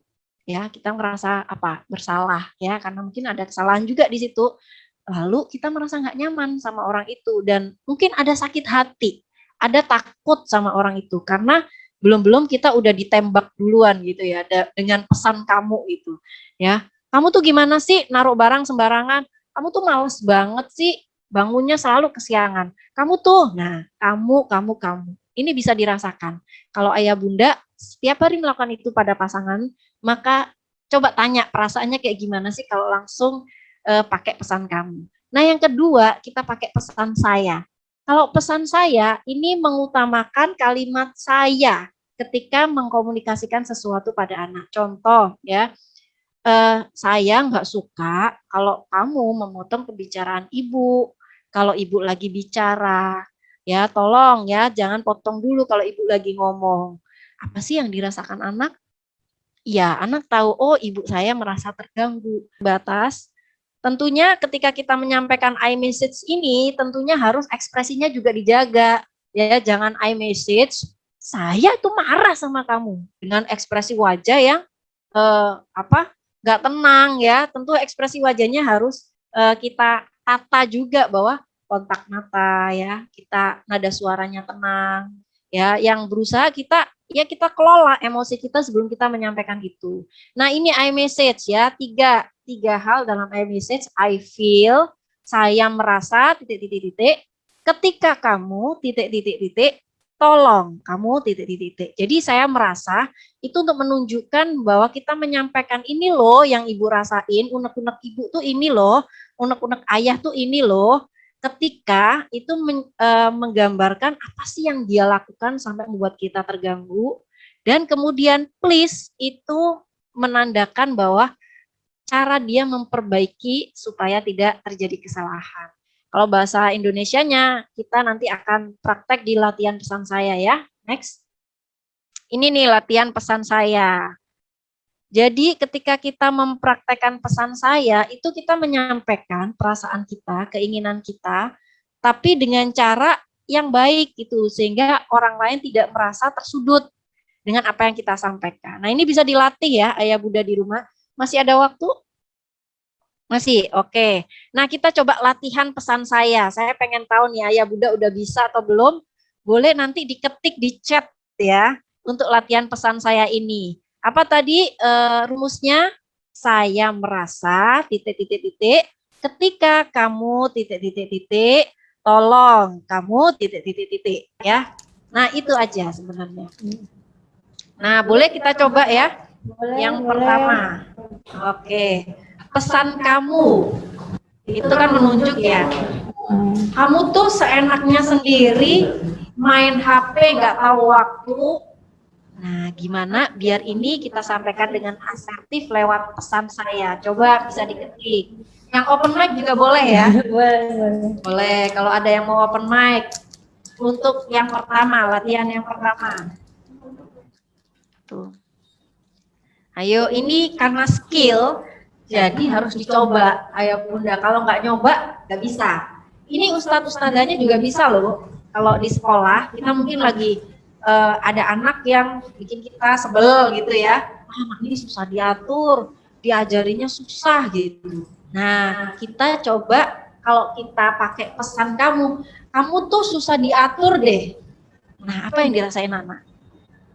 Ya kita merasa bersalah ya karena mungkin ada kesalahan juga di situ, lalu kita merasa nggak nyaman sama orang itu dan mungkin ada sakit hati, ada takut sama orang itu karena belum kita udah ditembak duluan gitu ya dengan pesan kamu itu ya. Kamu tuh gimana sih naruh barang sembarangan, kamu tuh males banget sih bangunnya selalu kesiangan, kamu tuh kamu ini bisa dirasakan. Kalau ayah bunda setiap hari melakukan itu pada pasangan, maka coba tanya perasaannya kayak gimana sih kalau langsung pakai pesan kamu. Nah yang kedua kita pakai pesan saya. Kalau pesan saya ini mengutamakan kalimat saya ketika mengkomunikasikan sesuatu pada anak. Contoh ya, saya nggak suka kalau kamu memotong pembicaraan ibu. Kalau ibu lagi bicara, ya tolong ya jangan potong dulu kalau ibu lagi ngomong. Apa sih yang dirasakan anak? Ya, anak tahu, oh ibu saya merasa terganggu. Batas, tentunya ketika kita menyampaikan iMessage ini, tentunya harus ekspresinya juga dijaga. Ya, jangan iMessage, saya tuh marah sama kamu. Dengan ekspresi wajah yang nggak tenang ya. Tentu ekspresi wajahnya harus kita tata juga bahwa kontak mata ya, kita nada suaranya tenang. Ya, yang berusaha kita kelola emosi kita sebelum kita menyampaikan itu. Nah ini iMessage ya, tiga hal dalam iMessage. I feel, saya merasa, titik-titik-titik, ketika kamu, titik-titik-titik, tolong, kamu, titik-titik-titik. Jadi saya merasa, itu untuk menunjukkan bahwa kita menyampaikan ini loh yang ibu rasain, unek-unek ibu tuh ini loh, unek-unek ayah tuh ini loh, ketika itu menggambarkan apa sih yang dia lakukan sampai membuat kita terganggu, dan kemudian please itu menandakan bahwa cara dia memperbaiki supaya tidak terjadi kesalahan. Kalau bahasa Indonesianya kita nanti akan praktek di latihan pesan saya ya. Next. Ini nih latihan pesan saya. Jadi ketika kita mempraktekkan pesan saya, itu kita menyampaikan perasaan kita, keinginan kita, tapi dengan cara yang baik gitu, sehingga orang lain tidak merasa tersudut dengan apa yang kita sampaikan. Nah, ini bisa dilatih ya, Ayah Bunda di rumah. Masih ada waktu? Masih, oke. Nah, kita coba latihan pesan saya. Saya pengen tahu nih, Ayah Bunda udah bisa atau belum? Boleh nanti diketik di chat ya, untuk latihan pesan saya ini. Apa tadi rumusnya? Saya merasa titik-titik-titik ketika kamu titik-titik-titik tolong kamu titik-titik-titik ya. Nah, itu aja sebenarnya. Nah, boleh kita coba ya. Boleh, Yang boleh. pertama. Oke. Pesan kamu. Itu kan menunjuk ya. Kamu tuh seenaknya sendiri main HP nggak tahu waktu. Nah, gimana biar ini kita sampaikan dengan asertif lewat pesan saya. Coba bisa diketik. Yang open mic juga boleh ya. Boleh. Boleh, kalau ada yang mau open mic. Untuk yang pertama, latihan yang pertama. Tuh. Ayo, ini karena skill, jadi harus dicoba. Ayo Bunda, kalau nggak nyoba, nggak bisa. Ini ustadz-ustadzanya juga bisa loh. Kalau di sekolah, kita mungkin lagi ada anak yang bikin kita sebel gitu ya. Anak ini susah diatur, diajarinya susah gitu. Nah, kita coba kalau kita pakai pesan kamu tuh susah diatur deh. Nah, apa yang dirasain anak?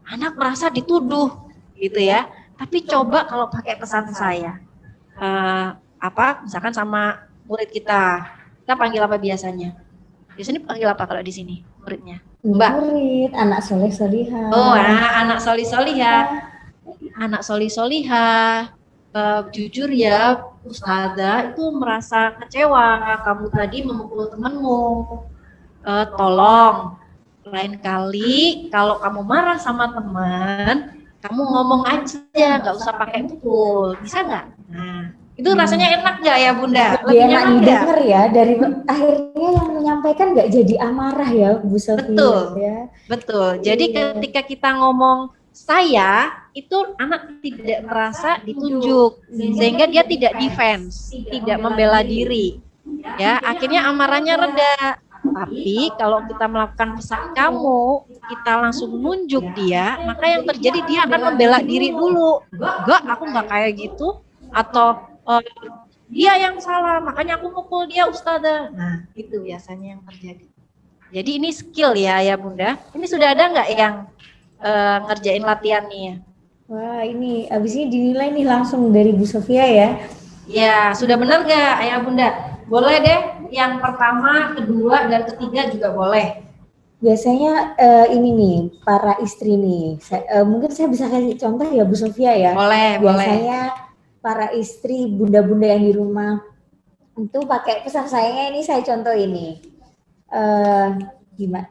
Anak merasa dituduh gitu ya. Tapi coba kalau pakai pesan saya, misalkan sama murid kita panggil apa biasanya? Biasanya panggil apa kalau di sini muridnya? Mbak. Murid, anak soleh solihah. Oh, anak solih solihah. Anak solih solihah. Jujur ya, Ustazah itu merasa kecewa. Kamu tadi memukul temanmu. Tolong, lain kali kalau kamu marah sama teman, kamu ngomong aja, nggak usah pakai pukul. Bisa nggak? Nah, itu rasanya enak nggak ya Bunda? Lebih enak didengar ya, dari akhirnya yang menyampaikan nggak jadi amarah ya Bu Sofia. Betul, ya. Betul. Jadi ketika kita ngomong saya, itu anak tidak merasa ditunjuk, sehingga dia tidak defense, tidak membela diri. Ya, akhirnya amarahnya reda. Tapi kalau kita melakukan pesan kamu, kita langsung nunjuk dia, maka yang terjadi dia akan membela diri dulu. Enggak, aku nggak kayak gitu. Atau dia yang salah, makanya aku mukul dia Ustazah. Nah, itu biasanya yang terjadi. Jadi ini skill ya Bunda. Ini sudah ada nggak yang ngerjain latihan nih ya? Wah, ini abis ini dinilai nih langsung dari Bu Sofia ya. Ya, sudah benar nggak Ayah Bunda? Boleh deh, yang pertama, kedua, dan ketiga juga boleh. Biasanya ini nih, para istri nih, mungkin saya bisa kasih contoh ya Bu Sofia ya. Boleh, Biasanya para istri, bunda-bunda yang di rumah, itu pakai pesan saya ini, saya contoh ini.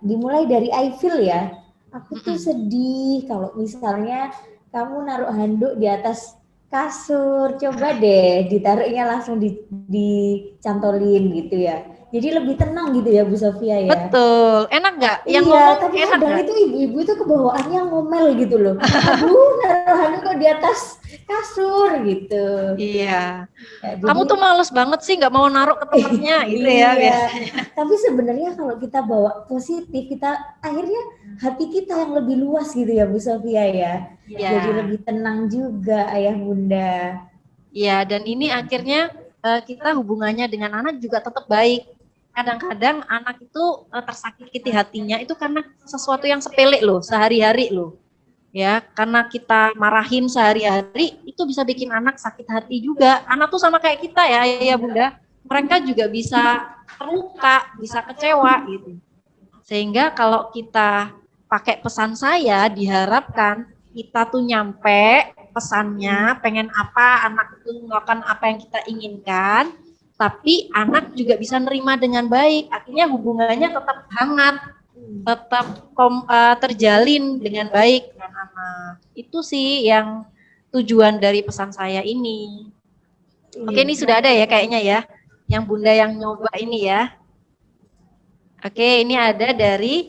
Dimulai dari I feel ya, aku tuh sedih kalau misalnya kamu naruh handuk di atas kasur, coba deh ditaruhnya langsung dicantolin gitu ya. Jadi lebih tenang gitu ya Bu Sofia ya. Betul, enak nggak? Yang iya, ngomong tapi enak kadang gak? itu ibu-ibu itu kebawaannya ngomel gitu loh. Aduh, naruh handuk kok di atas kasur gitu. Iya. Ya, Kamu tuh males banget sih nggak mau naruh ke tempatnya gitu ya biasanya. Tapi sebenarnya kalau kita bawa positif, kita akhirnya hati kita yang lebih luas gitu ya Bu Sofia ya. Iya. Jadi lebih tenang juga Ayah Bunda. Iya, dan ini akhirnya kita hubungannya dengan anak juga tetap baik. Kadang-kadang anak itu tersakiti hatinya itu karena sesuatu yang sepele loh, sehari-hari loh. Ya, karena kita marahin sehari-hari itu bisa bikin anak sakit hati juga. Anak tuh sama kayak kita ya Bunda. Mereka juga bisa terluka, bisa kecewa gitu. Sehingga kalau kita pakai pesan saya, diharapkan kita tuh nyampe pesannya, pengen apa, anak itu melakukan apa yang kita inginkan, tapi anak juga bisa nerima dengan baik. Akhirnya hubungannya tetap hangat, tetap terjalin dengan baik dengan anak. Itu sih yang tujuan dari pesan saya ini. Oke, ini sudah ada ya kayaknya ya, yang Bunda yang nyoba ini ya. Oke, ini ada dari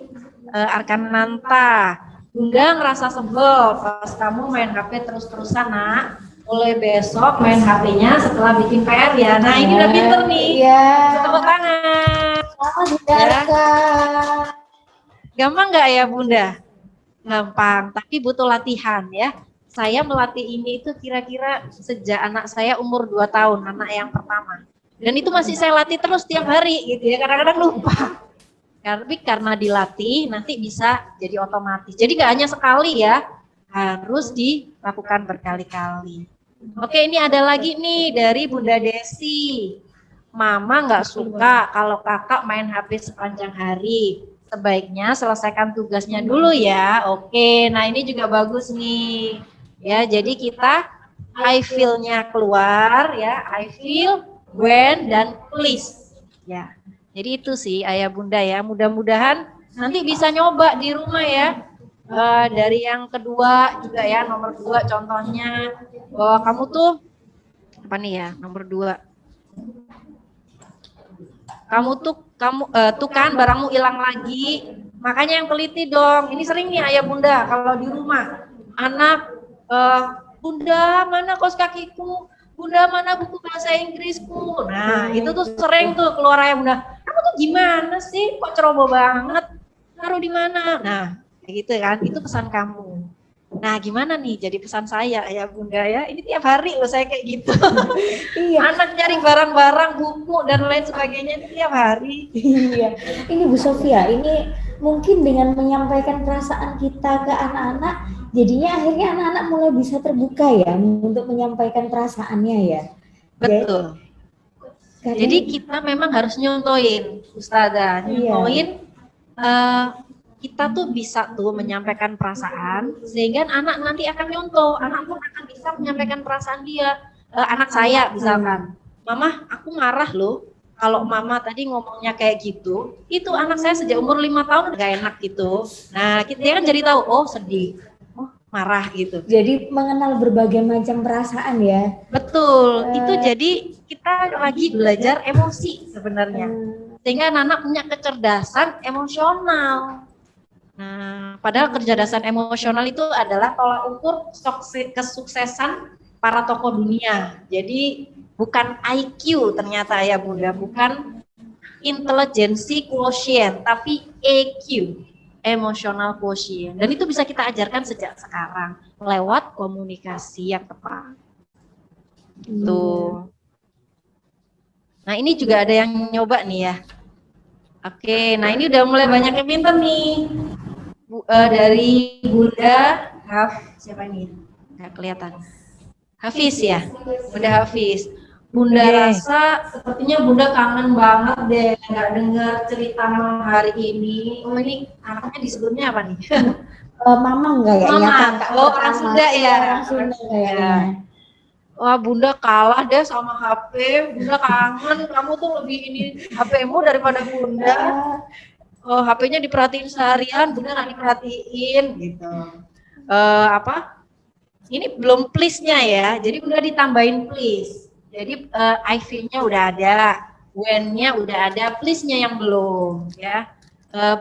Arkananta. Bunda ngerasa sebel pas kamu main HP terus-terusan, nak. Mulai besok main HP-nya setelah bikin PR ya. Nah, ini udah pinter nih. Iya. Tepuk tangan. Selamat Bunda Ya. Arka. Gampang nggak ya Bunda? Gampang, tapi butuh latihan ya. Saya melatih ini itu kira-kira sejak anak saya umur 2 tahun, anak yang pertama. Dan itu masih saya latih terus tiap hari gitu ya, kadang-kadang lupa. Tapi karena dilatih nanti bisa jadi otomatis. Jadi nggak hanya sekali ya, harus dilakukan berkali-kali. Oke, ini ada lagi nih dari Bunda Desi. Mama nggak suka kalau kakak main HP sepanjang hari. Sebaiknya selesaikan tugasnya dulu ya. Oke, nah ini juga bagus nih. Ya, jadi kita I feel-nya keluar ya. I feel, when, dan please. Ya, jadi itu sih ayah bunda ya. Mudah-mudahan nanti bisa nyoba di rumah ya. Dari yang kedua juga ya, nomor 2 contohnya bahwa kamu tuh apa nih ya, nomor 2 kamu tuh kan barangmu hilang lagi, makanya yang teliti dong. Ini sering nih ayah bunda kalau di rumah anak bunda mana kaos kakiku, bunda mana buku bahasa Inggrisku. Nah itu tuh sering tuh keluar ayah bunda, kamu tuh gimana sih kok ceroboh banget, taruh di mana. Nah kayak gitu kan, itu pesan kamu. Nah gimana nih jadi pesan saya ya bunda ya, ini tiap hari loh saya kayak gitu. Iya. Anak nyari barang-barang, buku dan lain sebagainya ini tiap hari. Iya. Ini Bu Sofia, ini mungkin dengan menyampaikan perasaan kita ke anak-anak, jadinya akhirnya anak-anak mulai bisa terbuka ya untuk menyampaikan perasaannya ya. Betul. Jadi kita memang harus nyontoin, Ustazah, nyontoin. Kita tuh bisa tuh menyampaikan perasaan sehingga anak nanti akan nyontoh, anak pun akan bisa menyampaikan perasaan dia. Anak saya misalkan, mama aku marah loh kalau mama tadi ngomongnya kayak gitu, itu anak saya sejak umur 5 tahun gak enak gitu. Nah dia kan jadi tahu, oh sedih, oh marah gitu. Jadi mengenal berbagai macam perasaan ya. Betul, itu jadi kita lagi belajar emosi sebenarnya, sehingga anak punya kecerdasan emosional. Nah, padahal kecerdasan emosional itu adalah tolak ukur kesuksesan para tokoh dunia. Jadi bukan IQ ternyata ya bunda, bukan intelijensi quotient, tapi EQ, emotional quotient. Dan itu bisa kita ajarkan sejak sekarang lewat komunikasi yang tepat. Tuh. Nah ini juga ada yang nyoba nih ya. Oke, nah ini udah mulai banyak yang pintar nih. Dari Bunda siapa ini? Nggak kelihatan. Hafiz ya, Bunda Hafiz. Bunda rasa sepertinya Bunda kangen banget deh nggak dengar cerita malam hari ini. Oh ini anaknya disebutnya apa nih? Mamang kayaknya. Mama. Oh orang Sunda ya. Orang Sunda kayaknya. Wah Bunda kalah deh sama HP. Bunda kangen. Kamu tuh lebih ini HP-mu daripada Bunda. Oh, HP-nya diperhatiin seharian, Bunda nggak diperhatiin gitu. Ini belum please-nya ya, jadi Bunda ditambahin please. Jadi IV-nya udah ada, when-nya udah ada, please-nya yang belum ya.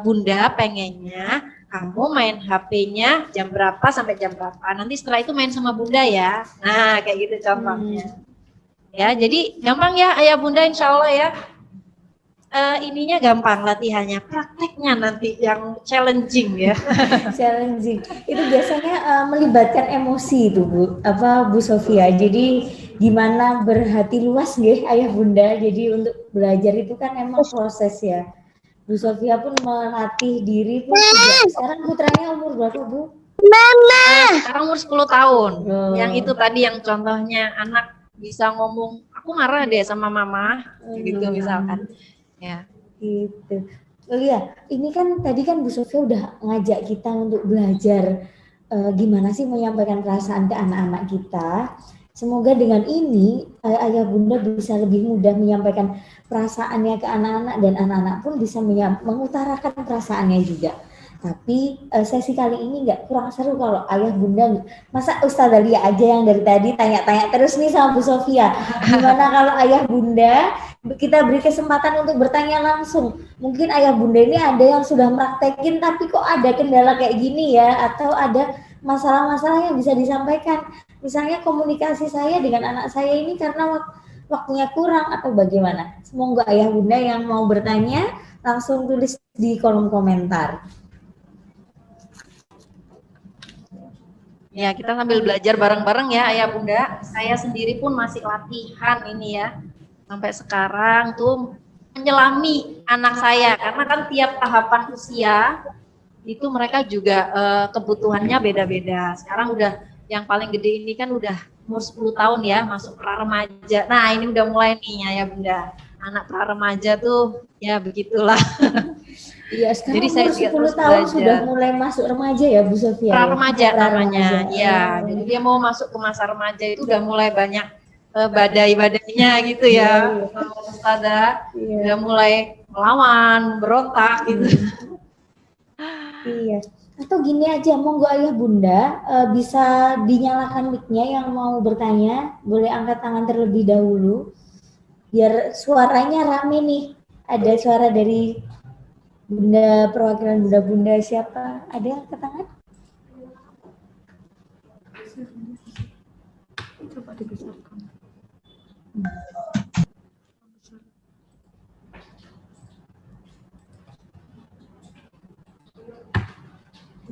Bunda pengennya kamu main HP-nya jam berapa sampai jam berapa. Nanti setelah itu main sama Bunda ya. Nah kayak gitu contohnya. Ya, jadi gampang ya ayah Bunda insya Allah ya. Ininya gampang latihannya, prakteknya nanti yang challenging ya. Challenging. Itu biasanya melibatkan emosi itu Bu Sofia. Jadi gimana berhati luas nggih ayah bunda. Jadi untuk belajar itu kan emang proses ya. Bu Sofia pun melatih diri pun sekarang putranya umur berapa Bu? Sekarang umur 10 tahun. Yang itu tadi yang contohnya anak bisa ngomong, aku marah deh sama mama, gitu misalkan. Ya, gitu. Oh iya, ini kan tadi kan Bu Sofia udah ngajak kita untuk belajar gimana sih menyampaikan perasaan ke anak-anak kita. Semoga dengan ini ayah bunda bisa lebih mudah menyampaikan perasaannya ke anak-anak dan anak-anak pun bisa mengutarakan perasaannya juga. Tapi sesi kali ini nggak kurang seru kalau ayah bunda, masa Ustazah Lia aja yang dari tadi tanya-tanya terus nih sama Bu Sofia. Gimana kalau ayah bunda kita beri kesempatan untuk bertanya langsung. Mungkin ayah bunda ini ada yang sudah praktekin tapi kok ada kendala kayak gini ya, atau ada masalah-masalah yang bisa disampaikan. Misalnya komunikasi saya dengan anak saya ini karena waktunya kurang atau bagaimana. Semoga ayah bunda yang mau bertanya langsung tulis di kolom komentar. Ya, kita sambil belajar bareng-bareng ya ayah bunda. Saya sendiri pun masih latihan ini ya. Sampai sekarang tuh menyelami anak saya. Karena kan tiap tahapan usia itu mereka juga kebutuhannya beda-beda. Sekarang udah yang paling gede ini kan udah umur 10 tahun ya, masuk pra remaja. Nah ini udah mulai nih ayah bunda. Anak pra remaja tuh ya begitulah. Iya, sekarang jadi saya 10 tahun sudah mulai masuk remaja ya Bu Sofia. Pra remaja namanya. Ya, jadi dia mau masuk ke masa remaja itu udah mulai banyak badai-badainya gitu ya. Ustazah udah mulai melawan, berontak gitu. Iya. Atau gini aja, monggo ayah bunda bisa dinyalakan mic-nya yang mau bertanya, boleh angkat tangan terlebih dahulu. Biar suaranya rame nih. Ada suara dari bunda, perwakilan bunda-bunda siapa? Ada yang angkat tangan? Coba dibesarkan.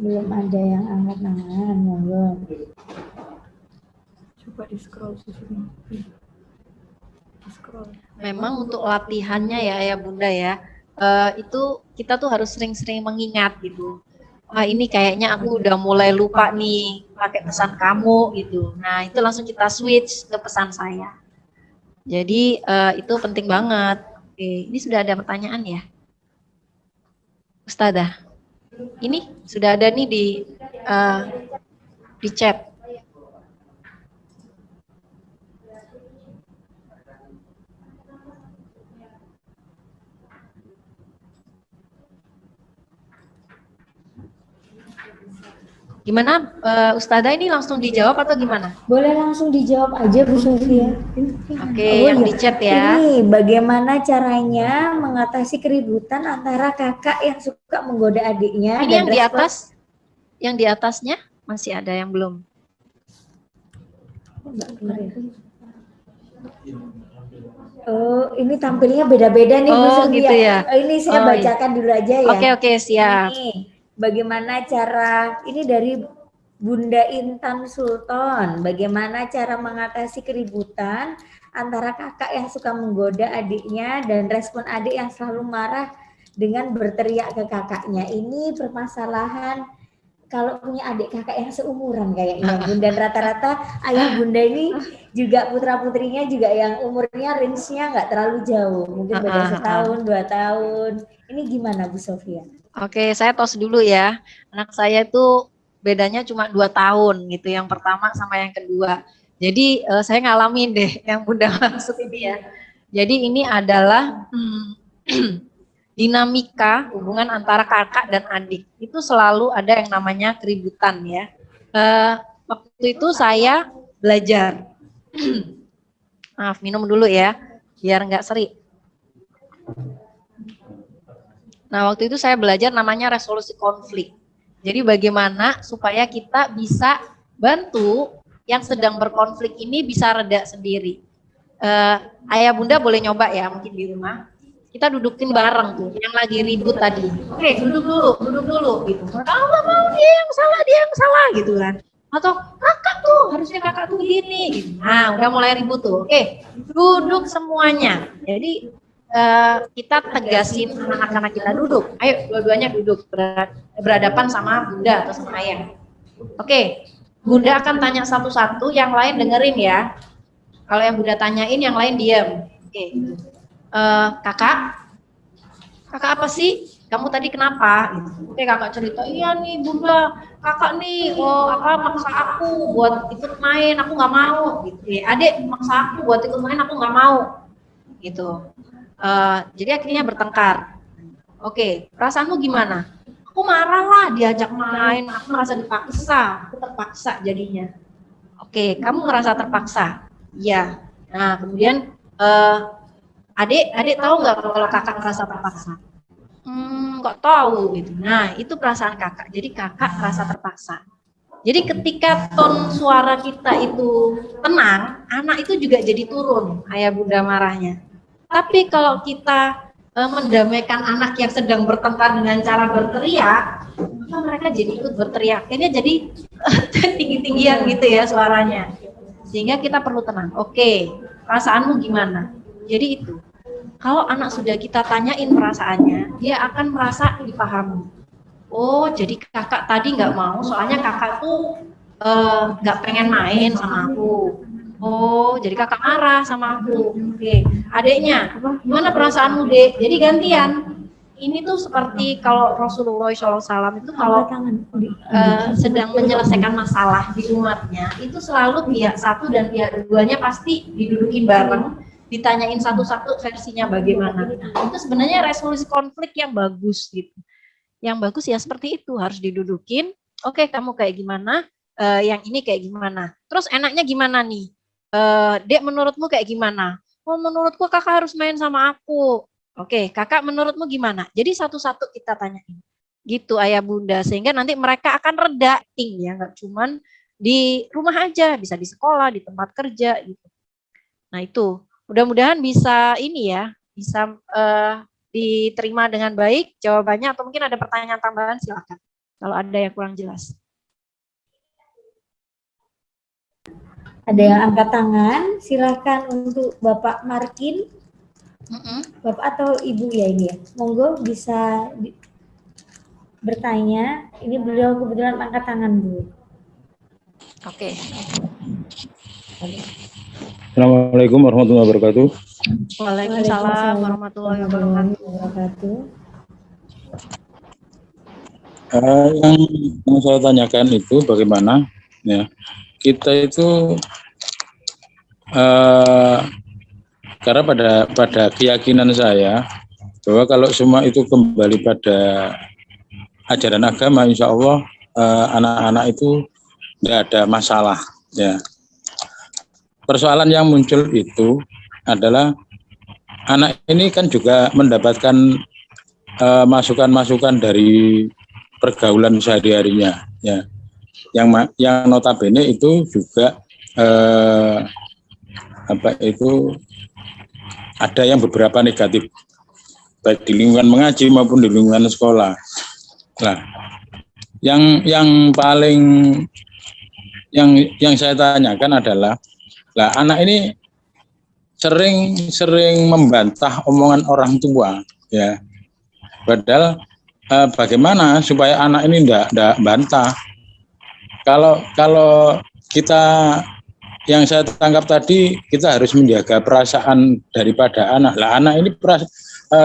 Belum ada yang angkat tangan, monggo. Coba di scroll sini. Memang untuk latihannya ya bunda ya, itu kita tuh harus sering-sering mengingat gitu. Wah ini kayaknya aku udah mulai lupa nih pakai pesan kamu gitu. Nah itu langsung kita switch ke pesan saya. Jadi itu penting banget. Oke, ini sudah ada pertanyaan ya, Ustazah? Ini sudah ada nih di chat. Gimana Ustazah, ini langsung dijawab atau gimana? Boleh langsung dijawab aja Bu Sofia. Oke, yang di chat ya. Ini bagaimana caranya mengatasi keributan antara kakak yang suka menggoda adiknya? Ini dan yang di atas, yang di atasnya masih ada yang belum. Oh, ini tampilnya beda-beda nih Bu Sofia. Gitu ya. Ini saya bacakan dulu aja ya. Oke, siap. Ini. Bagaimana cara, ini dari Bunda Intan Sultan, bagaimana cara mengatasi keributan antara kakak yang suka menggoda adiknya dan respon adik yang selalu marah dengan berteriak ke kakaknya. Ini permasalahan kalau punya adik kakak yang seumuran kayaknya Bunda, rata-rata ayah bunda ini juga putra-putrinya juga yang umurnya range-nya nggak terlalu jauh, mungkin beda setahun, 2 tahun. Ini gimana Bu Sofia? Oke, saya tos dulu ya. Anak saya itu bedanya cuma 2 tahun gitu, yang pertama sama yang kedua. Jadi saya ngalamin deh yang bunda maksud ini ya. Jadi ini adalah dinamika hubungan antara kakak dan adik. Itu selalu ada yang namanya keributan ya. Waktu itu saya belajar. Maaf, minum dulu ya, biar nggak seri. Nah, waktu itu saya belajar namanya resolusi konflik. Jadi bagaimana supaya kita bisa bantu yang sedang berkonflik ini bisa reda sendiri. Ayah bunda boleh nyoba ya mungkin di rumah. Kita dudukin bareng tuh yang lagi ribut tadi. Oke, duduk dulu gitu. Kalau nggak mau dia yang salah gitu kan. Atau kakak tuh, harusnya kakak tuh gini. Gitu. Nah, udah mulai ribut tuh. Oke, duduk semuanya. Jadi kita tegasin anak-anak kita duduk. Ayo dua-duanya duduk berhadapan sama bunda atau sama ayah. Oke, bunda akan tanya satu-satu, yang lain dengerin ya. Kalau yang bunda tanyain, yang lain diam. Oke, kakak apa sih? Kamu tadi kenapa? Oke, kakak cerita. Iya nih bunda, kakak nih, maksa aku buat ikut main, aku nggak mau. Gitu. Adik maksa aku buat ikut main, aku nggak mau. Gitu. Jadi akhirnya bertengkar. Oke, perasaanmu gimana? Aku marah lah, diajak main, aku merasa dipaksa, aku terpaksa jadinya. Oke, kamu merasa terpaksa? Iya. Nah, kemudian Adik tahu nggak kalau kakak merasa terpaksa? Kok tahu gitu. Nah, itu perasaan kakak. Jadi kakak merasa terpaksa. Jadi ketika ton suara kita itu tenang, anak itu juga jadi turun ayah bunda marahnya. Tapi kalau kita mendamaikan anak yang sedang bertengkar dengan cara berteriak, maka mereka jadi ikut berteriak. Ini jadi tinggi-tinggian gitu ya suaranya. Sehingga kita perlu tenang. Oke, perasaanmu gimana? Jadi itu. Kalau anak sudah kita tanyain perasaannya, dia akan merasa dipahami. Oh, jadi kakak tadi nggak mau, soalnya kakak tuh nggak pengen main sama aku. Oh, jadi kakak marah sama aku. Oke, adeknya, gimana perasaanmu, Dek? Jadi gantian. Ini tuh seperti kalau Rasulullah SAW itu kalau sedang menyelesaikan masalah di umatnya, itu selalu pihak satu dan pihak duanya pasti didudukin bareng, ditanyain satu-satu versinya bagaimana. Nah, itu sebenarnya resolusi konflik yang bagus gitu. Yang bagus ya seperti itu, harus didudukin. Oke, kamu kayak gimana? Yang ini kayak gimana? Terus enaknya gimana nih? Dek, menurutmu kayak gimana? Oh, menurutku kakak harus main sama aku. Oke, kakak menurutmu gimana? Jadi satu-satu kita tanyain. Gitu ayah bunda, sehingga nanti mereka akan reda, ya, nggak cuman di rumah aja, bisa di sekolah, di tempat kerja gitu. Nah itu, mudah-mudahan bisa ini ya, bisa diterima dengan baik jawabannya, atau mungkin ada pertanyaan tambahan silakan kalau ada yang kurang jelas. Ada yang angkat tangan, silakan untuk Bapak Markin. Bapak atau Ibu ya ini ya, monggo bisa bertanya. Ini beliau kebetulan angkat tangan Bu. Oke. Assalamualaikum warahmatullahi wabarakatuh. Waalaikumsalam warahmatullahi wabarakatuh. Yang saya tanyakan itu bagaimana ya kita itu karena pada keyakinan saya bahwa kalau semua itu kembali pada ajaran agama, insya Allah anak-anak itu tidak ada masalah ya. Persoalan yang muncul itu adalah anak ini kan juga mendapatkan masukan-masukan dari pergaulan sehari-harinya ya. Yang notabene itu juga ada yang beberapa negatif baik di lingkungan mengaji maupun di lingkungan sekolah. Nah, yang paling yang saya tanyakan adalah, lah anak ini sering membantah omongan orang tua ya. Padahal bagaimana supaya anak ini enggak bantah? Kalau kita, yang saya tangkap tadi, kita harus menjaga perasaan daripada anak. Lah anak ini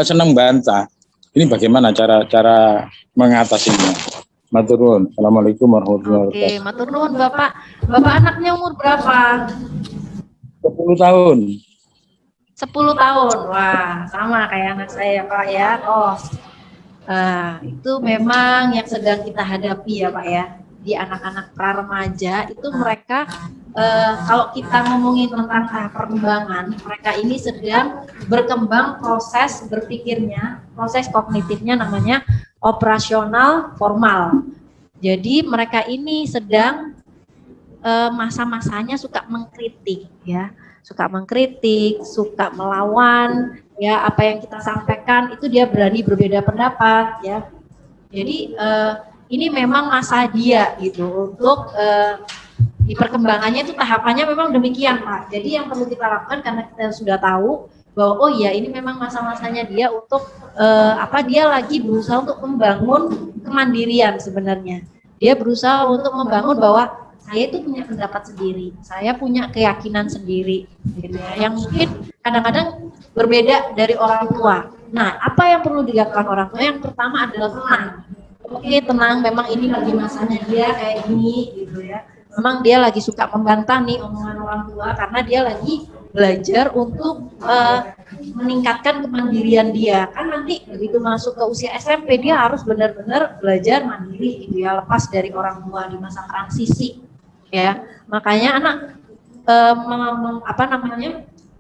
senang bantah. Ini bagaimana cara mengatasinya? Matur nuwun. Assalamualaikum warahmatullahi wabarakatuh. Oke, matur nuwun Bapak. Bapak anaknya umur berapa? 10 tahun. 10 tahun. Wah, sama kayak anak saya Pak ya. Oh. Itu memang yang sedang kita hadapi ya Pak ya. Di anak-anak pra-remaja itu mereka kalau kita ngomongin tentang tahap perkembangan, mereka ini sedang berkembang proses berpikirnya, proses kognitifnya namanya operasional formal. Jadi mereka ini sedang masa-masanya suka mengkritik ya, suka mengkritik, suka melawan ya, apa yang kita sampaikan itu dia berani berbeda pendapat ya. Jadi ini memang masa dia gitu untuk di perkembangannya itu tahapannya memang demikian Pak. Jadi yang perlu kita lakukan karena kita sudah tahu bahwa oh iya ini memang masa-masanya dia untuk dia lagi berusaha untuk membangun kemandirian sebenarnya. Dia berusaha untuk membangun bahwa saya itu punya pendapat sendiri, saya punya keyakinan sendiri gitu ya, yang mungkin kadang-kadang berbeda dari orang tua. Nah, apa yang perlu dilakukan orang tua? Yang pertama adalah tenang. Oke, tenang, memang ini lagi masanya dia kayak gini gitu ya. Memang dia lagi suka membantah nih omongan orang tua karena dia lagi belajar untuk meningkatkan kemandirian dia. Kan nanti begitu masuk ke usia SMP dia harus benar-benar belajar mandiri gitu ya, lepas dari orang tua di masa transisi ya. Makanya anak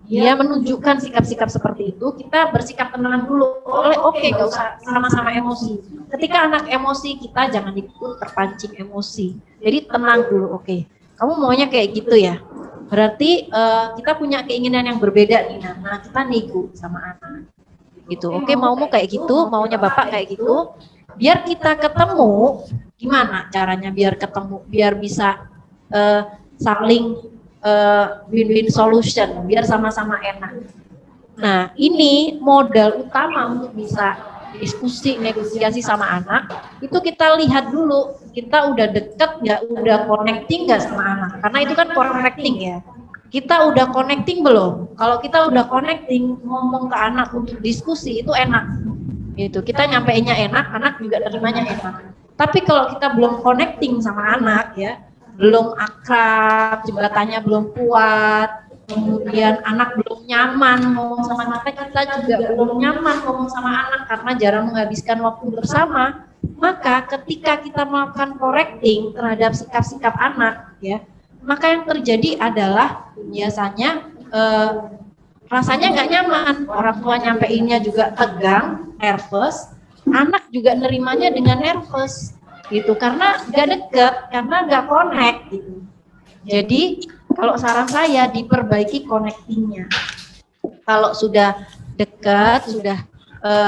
dia menunjukkan sikap-sikap seperti itu, kita bersikap tenang dulu. Oke, nggak usah sama-sama emosi. Ketika anak emosi, kita jangan ikut terpancing emosi. Jadi tenang dulu. Oke, kamu maunya kayak gitu ya. Berarti kita punya keinginan yang berbeda nih. Nah, kita nego sama anak. Gitu. Oke, maumu kayak gitu, maunya bapak kayak gitu. Biar kita ketemu, gimana caranya biar ketemu, biar bisa saling win-win solution, biar sama-sama enak. Nah, ini modal utama untuk bisa diskusi, negosiasi sama anak, itu kita lihat dulu, kita udah deket nggak, udah connecting nggak sama anak, karena itu kan connecting ya. Kita udah connecting belum? Kalau kita udah connecting, ngomong ke anak untuk diskusi, itu enak. Gitu. Kita nyampeinnya enak, anak juga terimanya enak. Tapi kalau kita belum connecting sama anak ya, belum akrab, jembatannya belum kuat, kemudian anak belum nyaman ngomong sama anak, kita juga belum nyaman ngomong sama anak karena jarang menghabiskan waktu bersama, maka ketika kita melakukan correcting terhadap sikap-sikap anak ya, maka yang terjadi adalah biasanya rasanya nggak nyaman, orang tua nyampeinnya juga tegang, nervous, anak juga nerimanya dengan nervous gitu, karena nggak deket, karena nggak connect gitu. Jadi kalau saran saya diperbaiki connectingnya. Kalau sudah dekat, sudah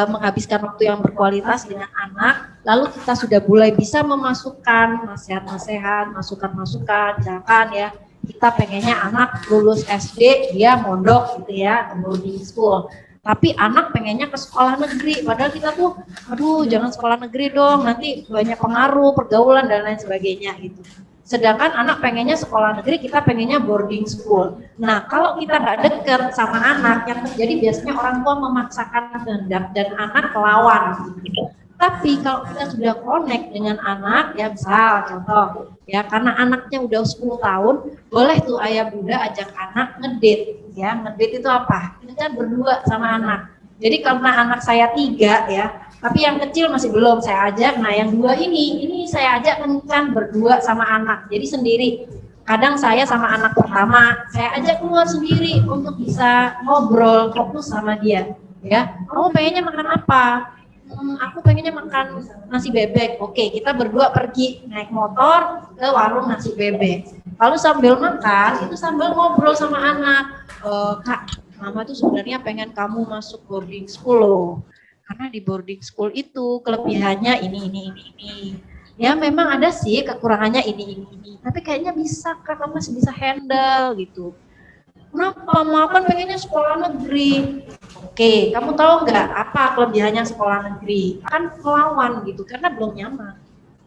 menghabiskan waktu yang berkualitas dengan anak, lalu kita sudah mulai bisa memasukkan nasihat-nasihat, masukan-masukan, misalkan ya, kita pengennya anak lulus SD, dia mondok gitu ya, ke boarding school. Tapi anak pengennya ke sekolah negeri, padahal kita tuh, aduh jangan sekolah negeri dong, nanti banyak pengaruh, pergaulan dan lain sebagainya gitu. Sedangkan anak pengennya sekolah negeri, kita pengennya boarding school. Nah kalau kita nggak deket sama anak, yang terjadi biasanya orang tua memaksakan kehendak dan anak melawan. Gitu. Tapi kalau kita sudah connect dengan anak, ya misal contoh, ya karena anaknya udah 10 tahun, boleh tuh ayah bunda ajak anak ngedate. Ya, ngedate itu apa? Ini kan berdua sama anak. Jadi karena anak saya 3 ya, tapi yang kecil masih belum saya ajak. Nah yang 2 ini saya ajak kencan berdua sama anak. Jadi sendiri. Kadang saya sama anak pertama, saya ajak keluar sendiri untuk bisa ngobrol, fokus sama dia. Ya, kamu pengennya makan apa? Aku pengennya makan nasi bebek. Oke, kita berdua pergi naik motor ke warung nasi bebek. Lalu sambil makan, itu sambil ngobrol sama anak. Kak, mama tuh sebenarnya pengen kamu masuk boarding school loh. Karena di boarding school itu kelebihannya ini. Ya memang ada sih kekurangannya ini. Tapi kayaknya bisa, Kak, kamu masih bisa handle gitu. Kenapa? Mau kan pengennya sekolah negeri. Oke, kamu tahu nggak apa kelebihannya sekolah negeri? Kan melawan gitu, karena belum nyaman.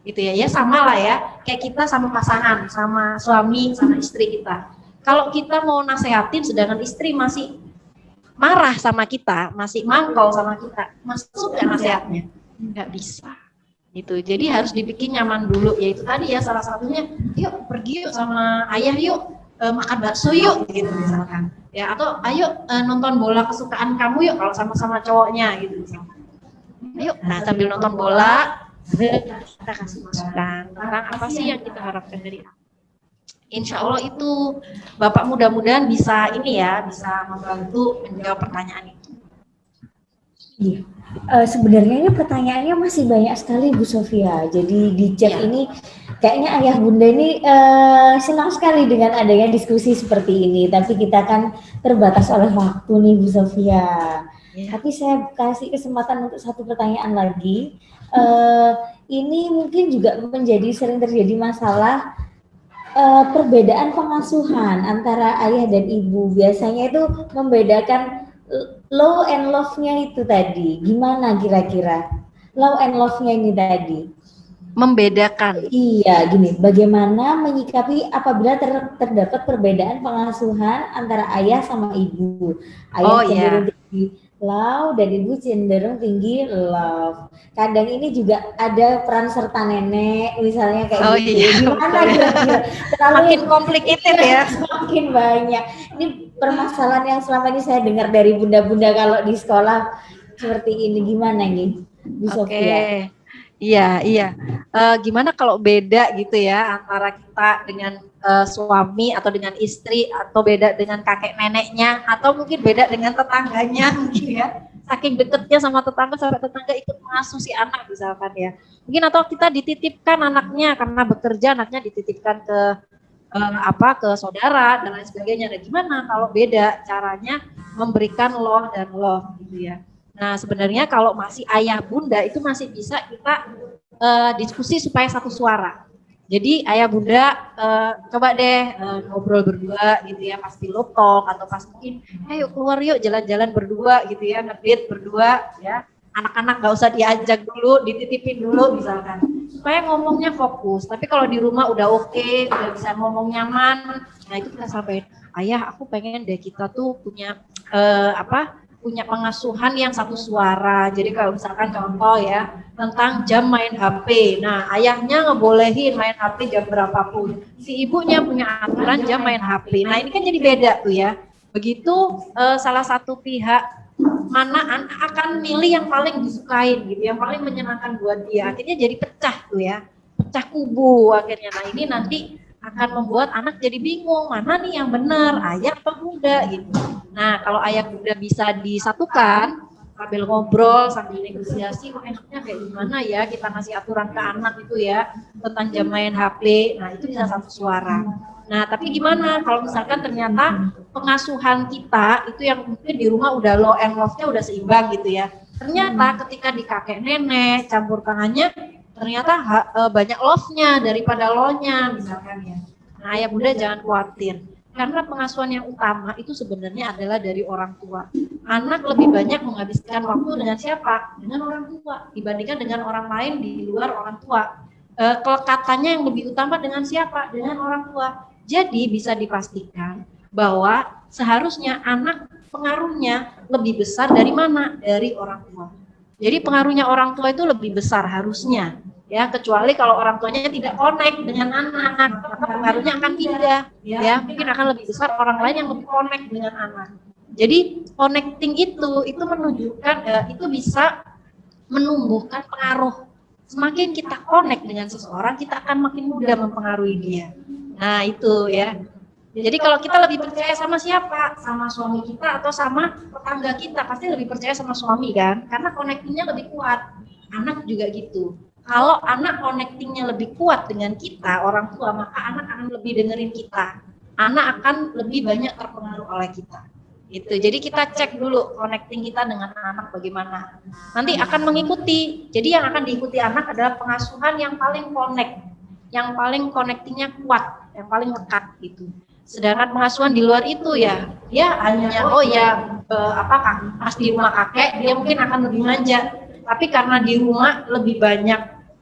Gitu ya, ya sama lah ya. Kayak kita sama pasangan, sama suami, sama istri kita. Kalau kita mau nasehatin, sedangkan istri masih marah sama kita, masih mangkol sama kita, masuk nggak nasehatnya? Nggak bisa. Gitu. Jadi harus dibikin nyaman dulu. Yaitu tadi ya salah satunya, yuk pergi yuk sama ayah yuk. Makan bakso yuk gitu misalkan ya, atau ayo nonton bola kesukaan kamu yuk kalau sama-sama cowoknya gitu misalkan. Ayo, nah sambil nonton bola kita kasih masukan tentang apa sih yang kita harapkan dari anak. Insya Allah itu Bapak mudah-mudahan bisa ini ya, bisa membantu menjawab pertanyaan itu. Iya. Sebenarnya ini pertanyaannya masih banyak sekali Bu Sofia. Jadi di chat ini kayaknya ayah bunda ini senang sekali dengan adanya diskusi seperti ini. Tapi kita kan terbatas oleh waktu nih Bu Sofia. Tapi saya kasih kesempatan untuk satu pertanyaan lagi. Ini mungkin juga sering terjadi masalah perbedaan pengasuhan antara ayah dan ibu. Biasanya itu membedakan low and love-nya itu tadi, gimana kira-kira? Low and love-nya ini tadi. Membedakan. Iya, gini, bagaimana menyikapi apabila terdapat perbedaan pengasuhan antara ayah sama ibu. Ayah cenderung tinggi love dan ibu cenderung tinggi love. Kadang ini juga ada peran serta nenek, misalnya kayak gitu. Iya, gimana kira-kira? Makin complicated ya. Makin banyak. Ini permasalahan yang selama ini saya dengar dari bunda-bunda kalau di sekolah seperti ini, gimana nih Bu Sofia? Iya, iya. Gimana kalau beda gitu ya antara kita dengan suami atau dengan istri atau beda dengan kakek neneknya atau mungkin beda dengan tetangganya mungkin ya. Saking deketnya sama tetangga sampai tetangga ikut mengasuh si anak misalkan ya. Mungkin atau kita dititipkan anaknya karena bekerja anaknya dititipkan ke ke saudara dan lain sebagainya. Dan gimana kalau beda caranya memberikan love dan love gitu ya. Nah sebenarnya kalau masih ayah bunda itu masih bisa kita diskusi supaya satu suara. Jadi ayah bunda coba deh ngobrol berdua gitu ya pas pillow talk atau pas mungkin ayo keluar yuk jalan-jalan berdua gitu ya, ngedate berdua ya. Anak-anak gak usah diajak dulu, dititipin dulu misalkan. Supaya ngomongnya fokus. Tapi kalau di rumah udah oke, udah bisa ngomong nyaman, nah itu kita sampaikan, ayah aku pengen deh kita tuh punya punya pengasuhan yang satu suara. Jadi kalau misalkan contoh ya tentang jam main HP. Nah, ayahnya ngebolehin main HP jam berapapun. Si ibunya punya aturan jam main HP. Nah, ini kan jadi beda tuh ya. Begitu salah satu pihak mana anak akan milih yang paling disukain gitu, yang paling menyenangkan buat dia. Akhirnya jadi pecah tuh ya. Pecah kubu akhirnya. Nah, ini nanti akan membuat anak jadi bingung mana nih yang benar, ayah atau bunda gitu. Nah kalau ayah bunda bisa disatukan sambil ngobrol, sambil negosiasi, enaknya kayak gimana ya kita ngasih aturan ke anak itu ya tentang jam main HP, nah itu bisa satu suara. Nah tapi gimana kalau misalkan ternyata pengasuhan kita itu yang mungkin di rumah udah low and love-nya udah seimbang gitu ya. Ternyata ketika di kakek nenek campur tangannya ternyata banyak love-nya daripada lo-nya misalkan ya. Nah ayah bunda jangan khawatir. Karena pengasuhan yang utama itu sebenarnya adalah dari orang tua. Anak lebih banyak menghabiskan waktu dengan siapa? Dengan orang tua dibandingkan dengan orang lain di luar orang tua. Kelekatannya yang lebih utama dengan siapa? Dengan orang tua. Jadi bisa dipastikan bahwa seharusnya anak pengaruhnya lebih besar dari mana? Dari orang tua. Jadi pengaruhnya orang tua itu lebih besar harusnya. Ya, kecuali kalau orang tuanya tidak connect dengan anak, maka pengaruhnya akan pindah. Ya, mungkin akan lebih besar orang lain yang lebih connect dengan anak. Jadi connecting itu menunjukkan itu bisa menumbuhkan pengaruh. Semakin kita connect dengan seseorang, kita akan makin mudah mempengaruhi dia. Nah itu ya. Jadi kalau kita lebih percaya sama siapa? Sama suami kita atau sama tetangga kita, pasti lebih percaya sama suami kan? Karena connectingnya lebih kuat. Anak juga gitu. Kalau anak connectingnya lebih kuat dengan kita, orang tua, maka anak akan lebih dengerin kita. Anak akan lebih banyak terpengaruh oleh kita. Gitu. Jadi kita cek dulu connecting kita dengan anak bagaimana. Nanti akan mengikuti. Jadi yang akan diikuti anak adalah pengasuhan yang paling connect, yang paling connectingnya kuat, yang paling lekat gitu. Sedangkan pengasuhan di luar itu ya hanya pas di rumah kakek dia mungkin akan lebih manja. Tapi karena di rumah lebih banyak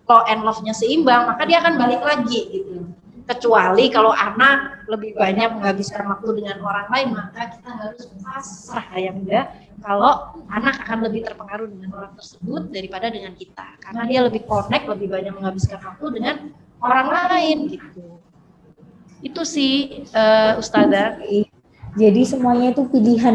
law and love-nya seimbang, maka dia akan balik lagi gitu. Kecuali kalau anak lebih banyak menghabiskan waktu dengan orang lain, maka kita harus pasrah ya bunda. Kalau anak akan lebih terpengaruh dengan orang tersebut daripada dengan kita, karena dia lebih connect, lebih banyak menghabiskan waktu dengan orang lain gitu. Itu sih Ustazah. Jadi semuanya itu pilihan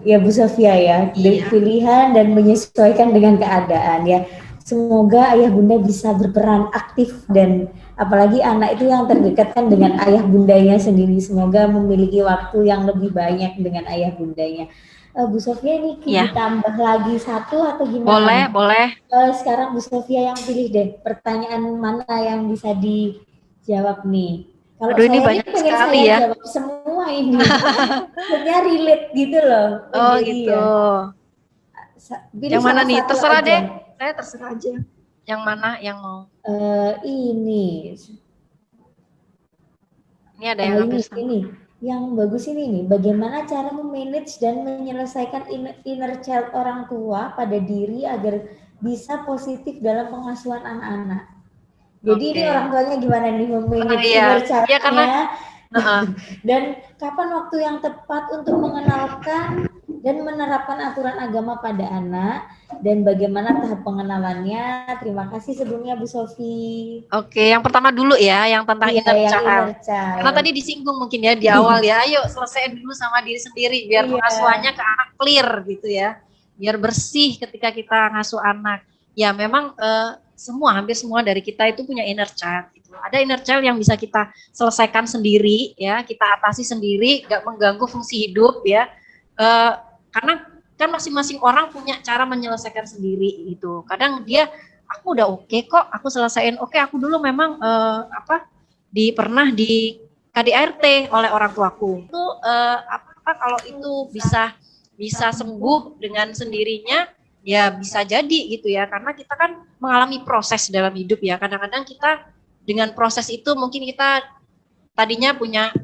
ya Bu Sofia ya, Iya. Pilihan dan menyesuaikan dengan keadaan ya. Semoga ayah bunda bisa berperan aktif dan apalagi anak itu yang terdekat kan dengan ayah bundanya sendiri. Semoga memiliki waktu yang lebih banyak dengan ayah bundanya. Bu Sofia ini ditambah lagi satu atau gimana? Boleh. Sekarang Bu Sofia yang pilih deh pertanyaan mana yang bisa dijawab nih. Kalau aduh, ini saya banyak pengen sekali saya ya. jawab semua ini. Maksudnya relate gitu loh. Oh gitu. Pilih yang mana nih? Terserah aja. deh. Saya terserah aja. Yang mana yang mau? Ini ada yang ini. Yang bagus ini nih. Bagaimana cara memanage dan menyelesaikan inner child orang tua pada diri agar bisa positif dalam pengasuhan anak-anak. Jadi ini orang tuanya gimana nih memanage inner child-nya? Karena dan kapan waktu yang tepat untuk mengenalkan dan menerapkan aturan agama pada anak dan bagaimana tahap pengenalannya? Terima kasih sebelumnya Bu Sofi. Oke, yang pertama dulu ya, yang tentang inner child. Karena tadi disinggung mungkin ya di awal ya, ayo selesaiin dulu sama diri sendiri biar pengasuhannya ke anak clear gitu ya, biar bersih ketika kita ngasuh anak. Ya memang hampir semua dari kita itu punya inner child. Gitu. Ada inner child yang bisa kita selesaikan sendiri, ya, kita atasi sendiri, gak mengganggu fungsi hidup, ya. Karena kan masing-masing orang punya cara menyelesaikan sendiri gitu. Kadang dia, aku udah oke kok, aku selesaiin. Oke, aku dulu memang pernah di KDRT oleh orang tuaku. Itu kalau itu bisa sembuh dengan sendirinya, ya bisa jadi gitu ya, karena kita kan mengalami proses dalam hidup ya. Kadang-kadang kita dengan proses itu mungkin kita tadinya punya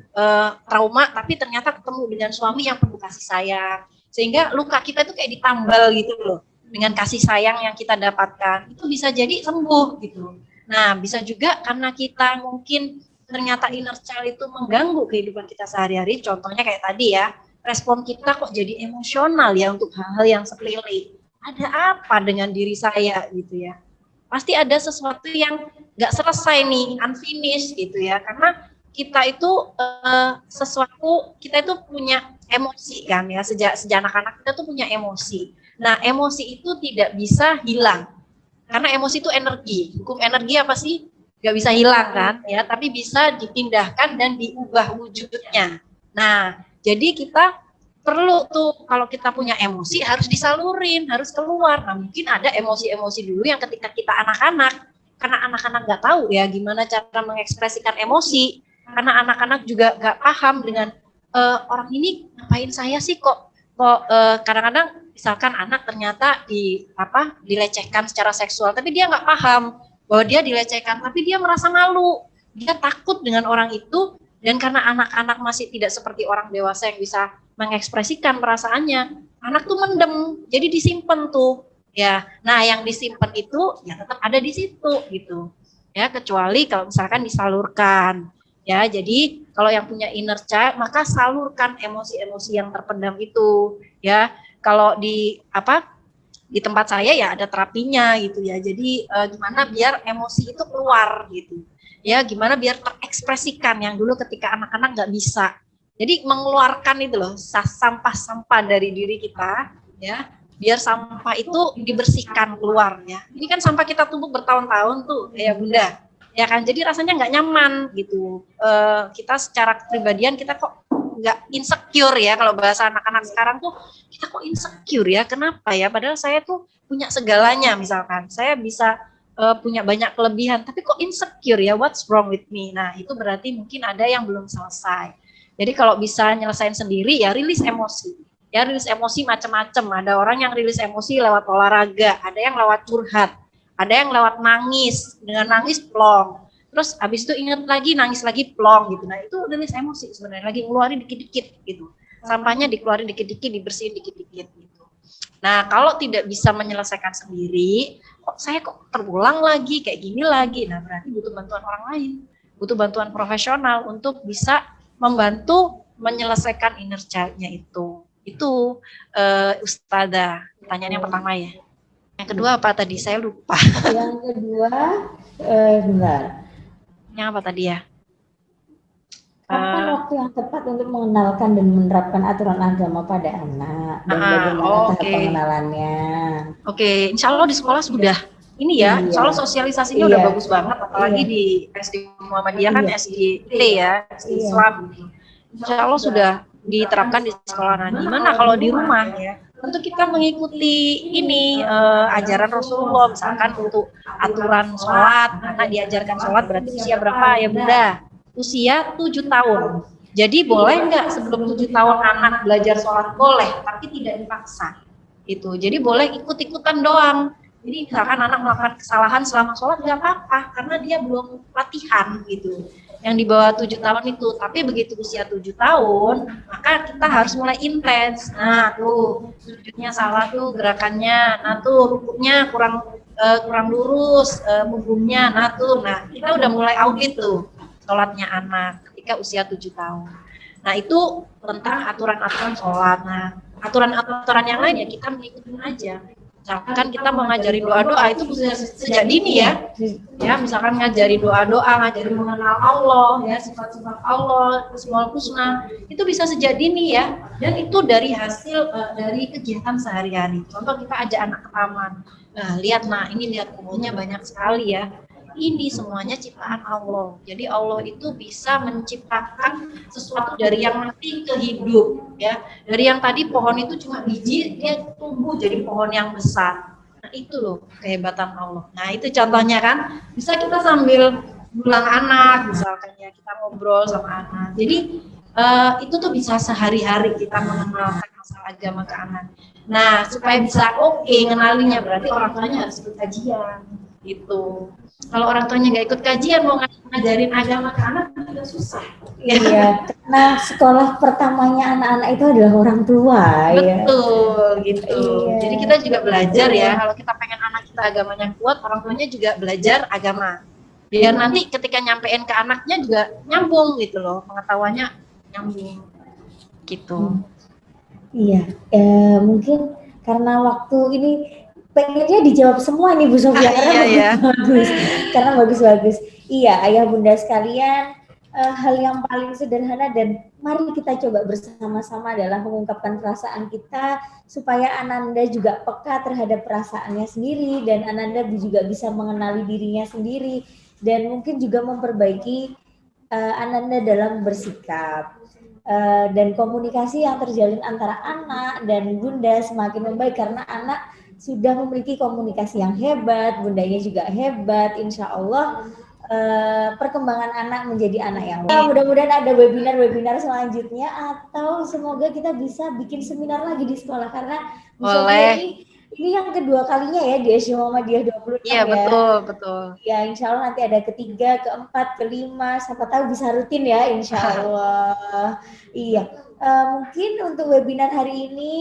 trauma, tapi ternyata ketemu dengan suami yang penuh kasih sayang, sehingga luka kita itu kayak ditambal gitu loh dengan kasih sayang yang kita dapatkan, itu bisa jadi sembuh gitu. Nah, bisa juga karena kita mungkin ternyata inner child itu mengganggu kehidupan kita sehari-hari, contohnya kayak tadi ya, respon kita kok jadi emosional ya untuk hal-hal yang sepele. Ada apa dengan diri saya gitu ya? Pasti ada sesuatu yang nggak selesai nih, unfinished gitu ya. Karena kita itu kita itu punya emosi kan ya. Sejak anak-anak kita tuh punya emosi. Nah, emosi itu tidak bisa hilang. Karena emosi itu energi. Hukum energi apa sih? Nggak bisa hilang kan ya, tapi bisa dipindahkan dan diubah wujudnya. Nah, jadi kita perlu tuh kalau kita punya emosi harus disalurin, harus keluar. Nah, mungkin ada emosi-emosi dulu yang ketika kita anak-anak, karena anak-anak nggak tahu ya gimana cara mengekspresikan emosi, karena anak-anak juga nggak paham dengan orang ini ngapain saya sih kok kadang-kadang misalkan anak ternyata dilecehkan secara seksual, tapi dia nggak paham bahwa dia dilecehkan, tapi dia merasa malu, dia takut dengan orang itu, dan karena anak-anak masih tidak seperti orang dewasa yang bisa mengekspresikan perasaannya, anak tuh mendem, jadi disimpan tuh, ya. Nah, yang disimpan itu ya tetap ada di situ gitu, ya. Kecuali kalau misalkan disalurkan, ya. Jadi kalau yang punya inner child, maka salurkan emosi-emosi yang terpendam itu, ya. Kalau di tempat saya ya ada terapinya gitu ya. Jadi gimana biar emosi itu keluar gitu, ya. Gimana biar terekspresikan yang dulu ketika anak-anak nggak bisa. Jadi mengeluarkan itu loh sampah-sampah dari diri kita, ya, biar sampah itu dibersihkan keluar ya. Ini kan sampah kita tumpuk bertahun-tahun tuh, ya Bunda, ya kan. Jadi rasanya nggak nyaman gitu. Kita secara kepribadian kita kok nggak insecure ya, kalau bahasa anak-anak sekarang tuh kita kok insecure ya. Kenapa ya? Padahal saya tuh punya segalanya, misalkan saya bisa punya banyak kelebihan, tapi kok insecure ya? What's wrong with me? Nah, itu berarti mungkin ada yang belum selesai. Jadi kalau bisa nyelesain sendiri ya rilis emosi. Ya rilis emosi macam-macam. Ada orang yang rilis emosi lewat olahraga, ada yang lewat curhat, ada yang lewat nangis. Dengan nangis plong. Terus habis itu ingat lagi, nangis lagi plong gitu. Nah, itu rilis emosi sebenarnya, lagi ngeluarin dikit-dikit gitu. Sampahnya dikeluarin dikit-dikit, dibersihin dikit-dikit gitu. Nah, kalau tidak bisa menyelesaikan sendiri, saya kok terulang lagi kayak gini lagi. Nah, berarti butuh bantuan orang lain. Butuh bantuan profesional untuk bisa membantu menyelesaikan inner child-nya itu. Itu Ustazah, pertanyaan yang pertama ya. Yang kedua apa tadi? Saya lupa. Yang kedua, bentar. Yang apa tadi ya? Kapan waktu yang tepat untuk mengenalkan dan menerapkan aturan agama pada anak? Dan bagaimana tahap pengenalannya? Oke, insya Allah di sekolah sudah. Ini ya, insya Allah sosialisasinya udah bagus banget, apalagi di SD Muhammadiyah kan SD ya, SD Islam. Insya Allah sudah diterapkan di sekolah. Nah, gimana kalau di rumah ya? Tentu kita mengikuti ini ajaran Rasulullah, misalkan untuk aturan sholat, karena diajarkan sholat berarti usia berapa ya Bunda? Usia 7 tahun. Jadi boleh nggak sebelum 7 tahun anak belajar sholat? Boleh, tapi tidak dipaksa. Itu. Jadi boleh ikut-ikutan doang. Jadi misalkan anak melakukan kesalahan selama sholat nggak apa-apa, karena dia belum latihan gitu. Yang di bawah 7 tahun itu, tapi begitu usia 7 tahun, maka kita harus mulai intens. Nah tuh, sujudnya salah tuh gerakannya, nah tuh rukuknya kurang lurus, punggungnya, nah kita udah mulai audit tuh sholatnya anak ketika usia 7 tahun. Nah itu tentang aturan-aturan sholat. Nah aturan-aturan yang lain ya kita mengikuti aja. Misalkan kita mau ngajarin doa-doa itu sejak dini ya. Ya, misalkan ngajari doa-doa, ngajari mengenal Allah, ya, sifat-sifat Allah, Asmaul Husna, itu bisa sejak dini ya. Dan itu dari hasil dari kegiatan sehari-hari. Contoh kita ajak anak ke taman. Nah, lihat pohonnya banyak sekali ya. Ini semuanya ciptaan Allah. Jadi Allah itu bisa menciptakan sesuatu dari yang mati ke hidup ya. Dari yang tadi pohon itu cuma biji, dia tumbuh jadi pohon yang besar. Nah, itu loh kehebatan Allah. Nah, itu contohnya kan. Bisa kita sambil pulang anak, misalkan ya kita ngobrol sama anak. Jadi itu tuh bisa sehari-hari kita mengenalkan masalah agama ke anak. Nah, supaya bisa ngenalinya berarti orang tuanya harus ikut kajian gitu. Kalau orang tuanya nggak ikut kajian mau ngajarin agama ke anak juga susah. Iya, karena sekolah pertamanya anak-anak itu adalah orang tua. Betul gitu. Iya. Jadi kita juga belajar ya. Kalau kita pengen anak kita agamanya kuat, orang tuanya juga belajar agama. Biar nanti ketika nyampein ke anaknya juga nyambung gitu loh, pengetahuannya nyambung gitu. Iya, mungkin karena waktu ini pengennya dijawab semua nih Bu Sofia karena bagus, karena bagus-bagus. Iya, ayah bunda sekalian, hal yang paling sederhana dan mari kita coba bersama-sama adalah mengungkapkan perasaan kita supaya Ananda juga peka terhadap perasaannya sendiri dan Ananda juga bisa mengenali dirinya sendiri dan mungkin juga memperbaiki Ananda dalam bersikap. Dan komunikasi yang terjalin antara anak dan bunda semakin membaik karena anak sudah memiliki komunikasi yang hebat, bundanya juga hebat, insya Allah perkembangan anak menjadi anak yang mudah-mudahan ada webinar selanjutnya atau semoga kita bisa bikin seminar lagi di sekolah karena boleh. Ini yang kedua kalinya ya di SD Muhammadiyah 26 ya. Iya betul. Ya insya Allah nanti ada ketiga, keempat, kelima, siapa tahu bisa rutin ya insya Allah. Iya, mungkin untuk webinar hari ini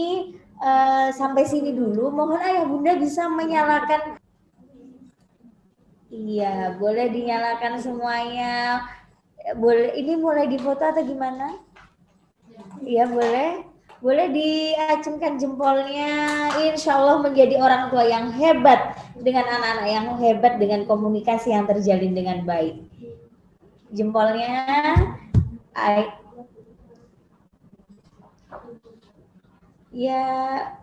sampai sini dulu. Mohon ayah bunda bisa menyalakan. Iya, boleh dinyalakan semuanya. Boleh, ini mulai difoto atau gimana? Iya boleh. Boleh diacungkan jempolnya, insya Allah menjadi orang tua yang hebat dengan anak-anak yang hebat dengan komunikasi yang terjalin dengan baik. Jempolnya, ya.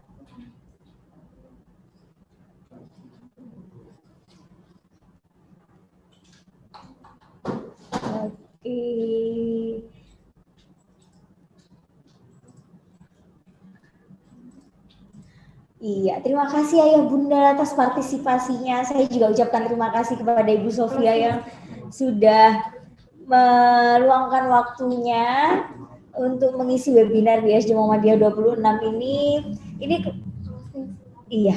Oke. Iya, terima kasih ayah bunda atas partisipasinya. Saya juga ucapkan terima kasih kepada Ibu Sofia yang sudah meluangkan waktunya untuk mengisi webinar di SD Muhammadiyah 26 ini. Iya.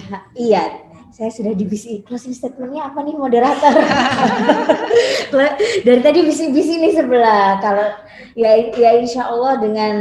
Saya sudah dibisi closing statementnya apa nih moderator? Dari tadi bisi-bisi nih sebelah. Kalau ya insya Allah dengan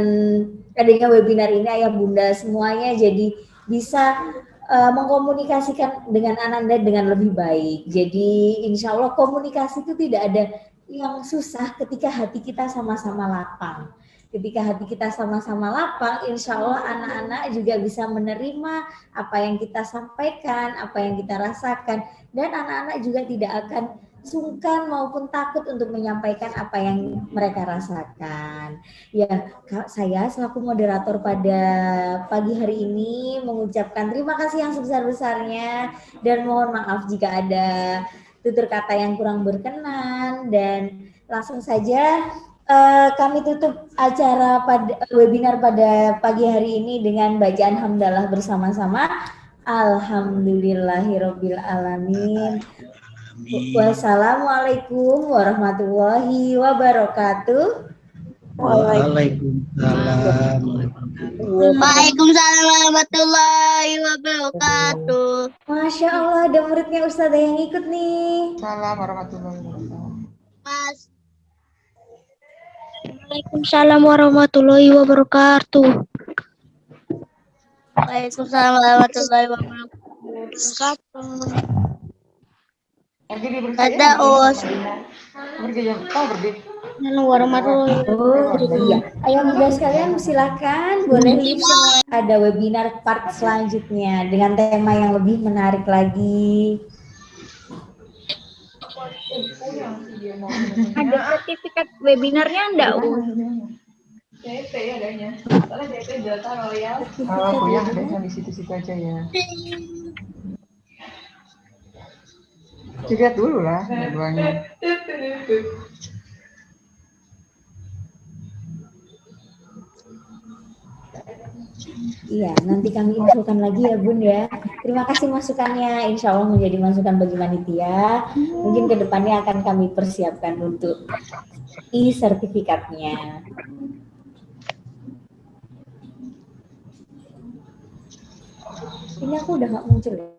adanya webinar ini ayah bunda semuanya jadi bisa mengkomunikasikan dengan Ananda dengan lebih baik. Jadi insya Allah komunikasi itu tidak ada yang susah ketika hati kita sama-sama lapang. Ketika hati kita sama-sama lapang, insya Allah anak-anak juga bisa menerima apa yang kita sampaikan, apa yang kita rasakan, dan anak-anak juga tidak akan sungkan maupun takut untuk menyampaikan apa yang mereka rasakan. Ya, saya selaku moderator pada pagi hari ini mengucapkan terima kasih yang sebesar-besarnya dan mohon maaf jika ada tutur kata yang kurang berkenan dan langsung saja kami tutup acara webinar pada pagi hari ini dengan bacaan hamdalah bersama-sama. Alhamdulillahirabbil alamin. Wassalamualaikum warahmatullahi wabarakatuh. Waalaikumsalam. Waalaikumsalam warahmatullahi wabarakatuh. Masya Allah, ada muridnya Ustazah yang ikut nih. Salam warahmatullahi wabarakatuh. Mas. Waalaikumsalam warahmatullahi wabarakatuh. Waalaikumsalam warahmatullahi wabarakatuh. Ada os. Warahmatullahi wabarakatuh. Iya. Ayo bunda sekalian silakan boleh ada webinar part selanjutnya dengan tema yang lebih menarik lagi. Ada sertifikat webinarnya enggak? DP adanya. Soalnya DP Delta Royal. Oh, kuliah adanya di situ-situ aja ya. Dilihat dulu lah dua-duanya. Iya, nanti kami infokan lagi ya Bun ya. Terima kasih masukannya, insya Allah menjadi masukan bagi panitia. Mungkin kedepannya akan kami persiapkan untuk e-sertifikatnya. Ini aku udah nggak muncul ya.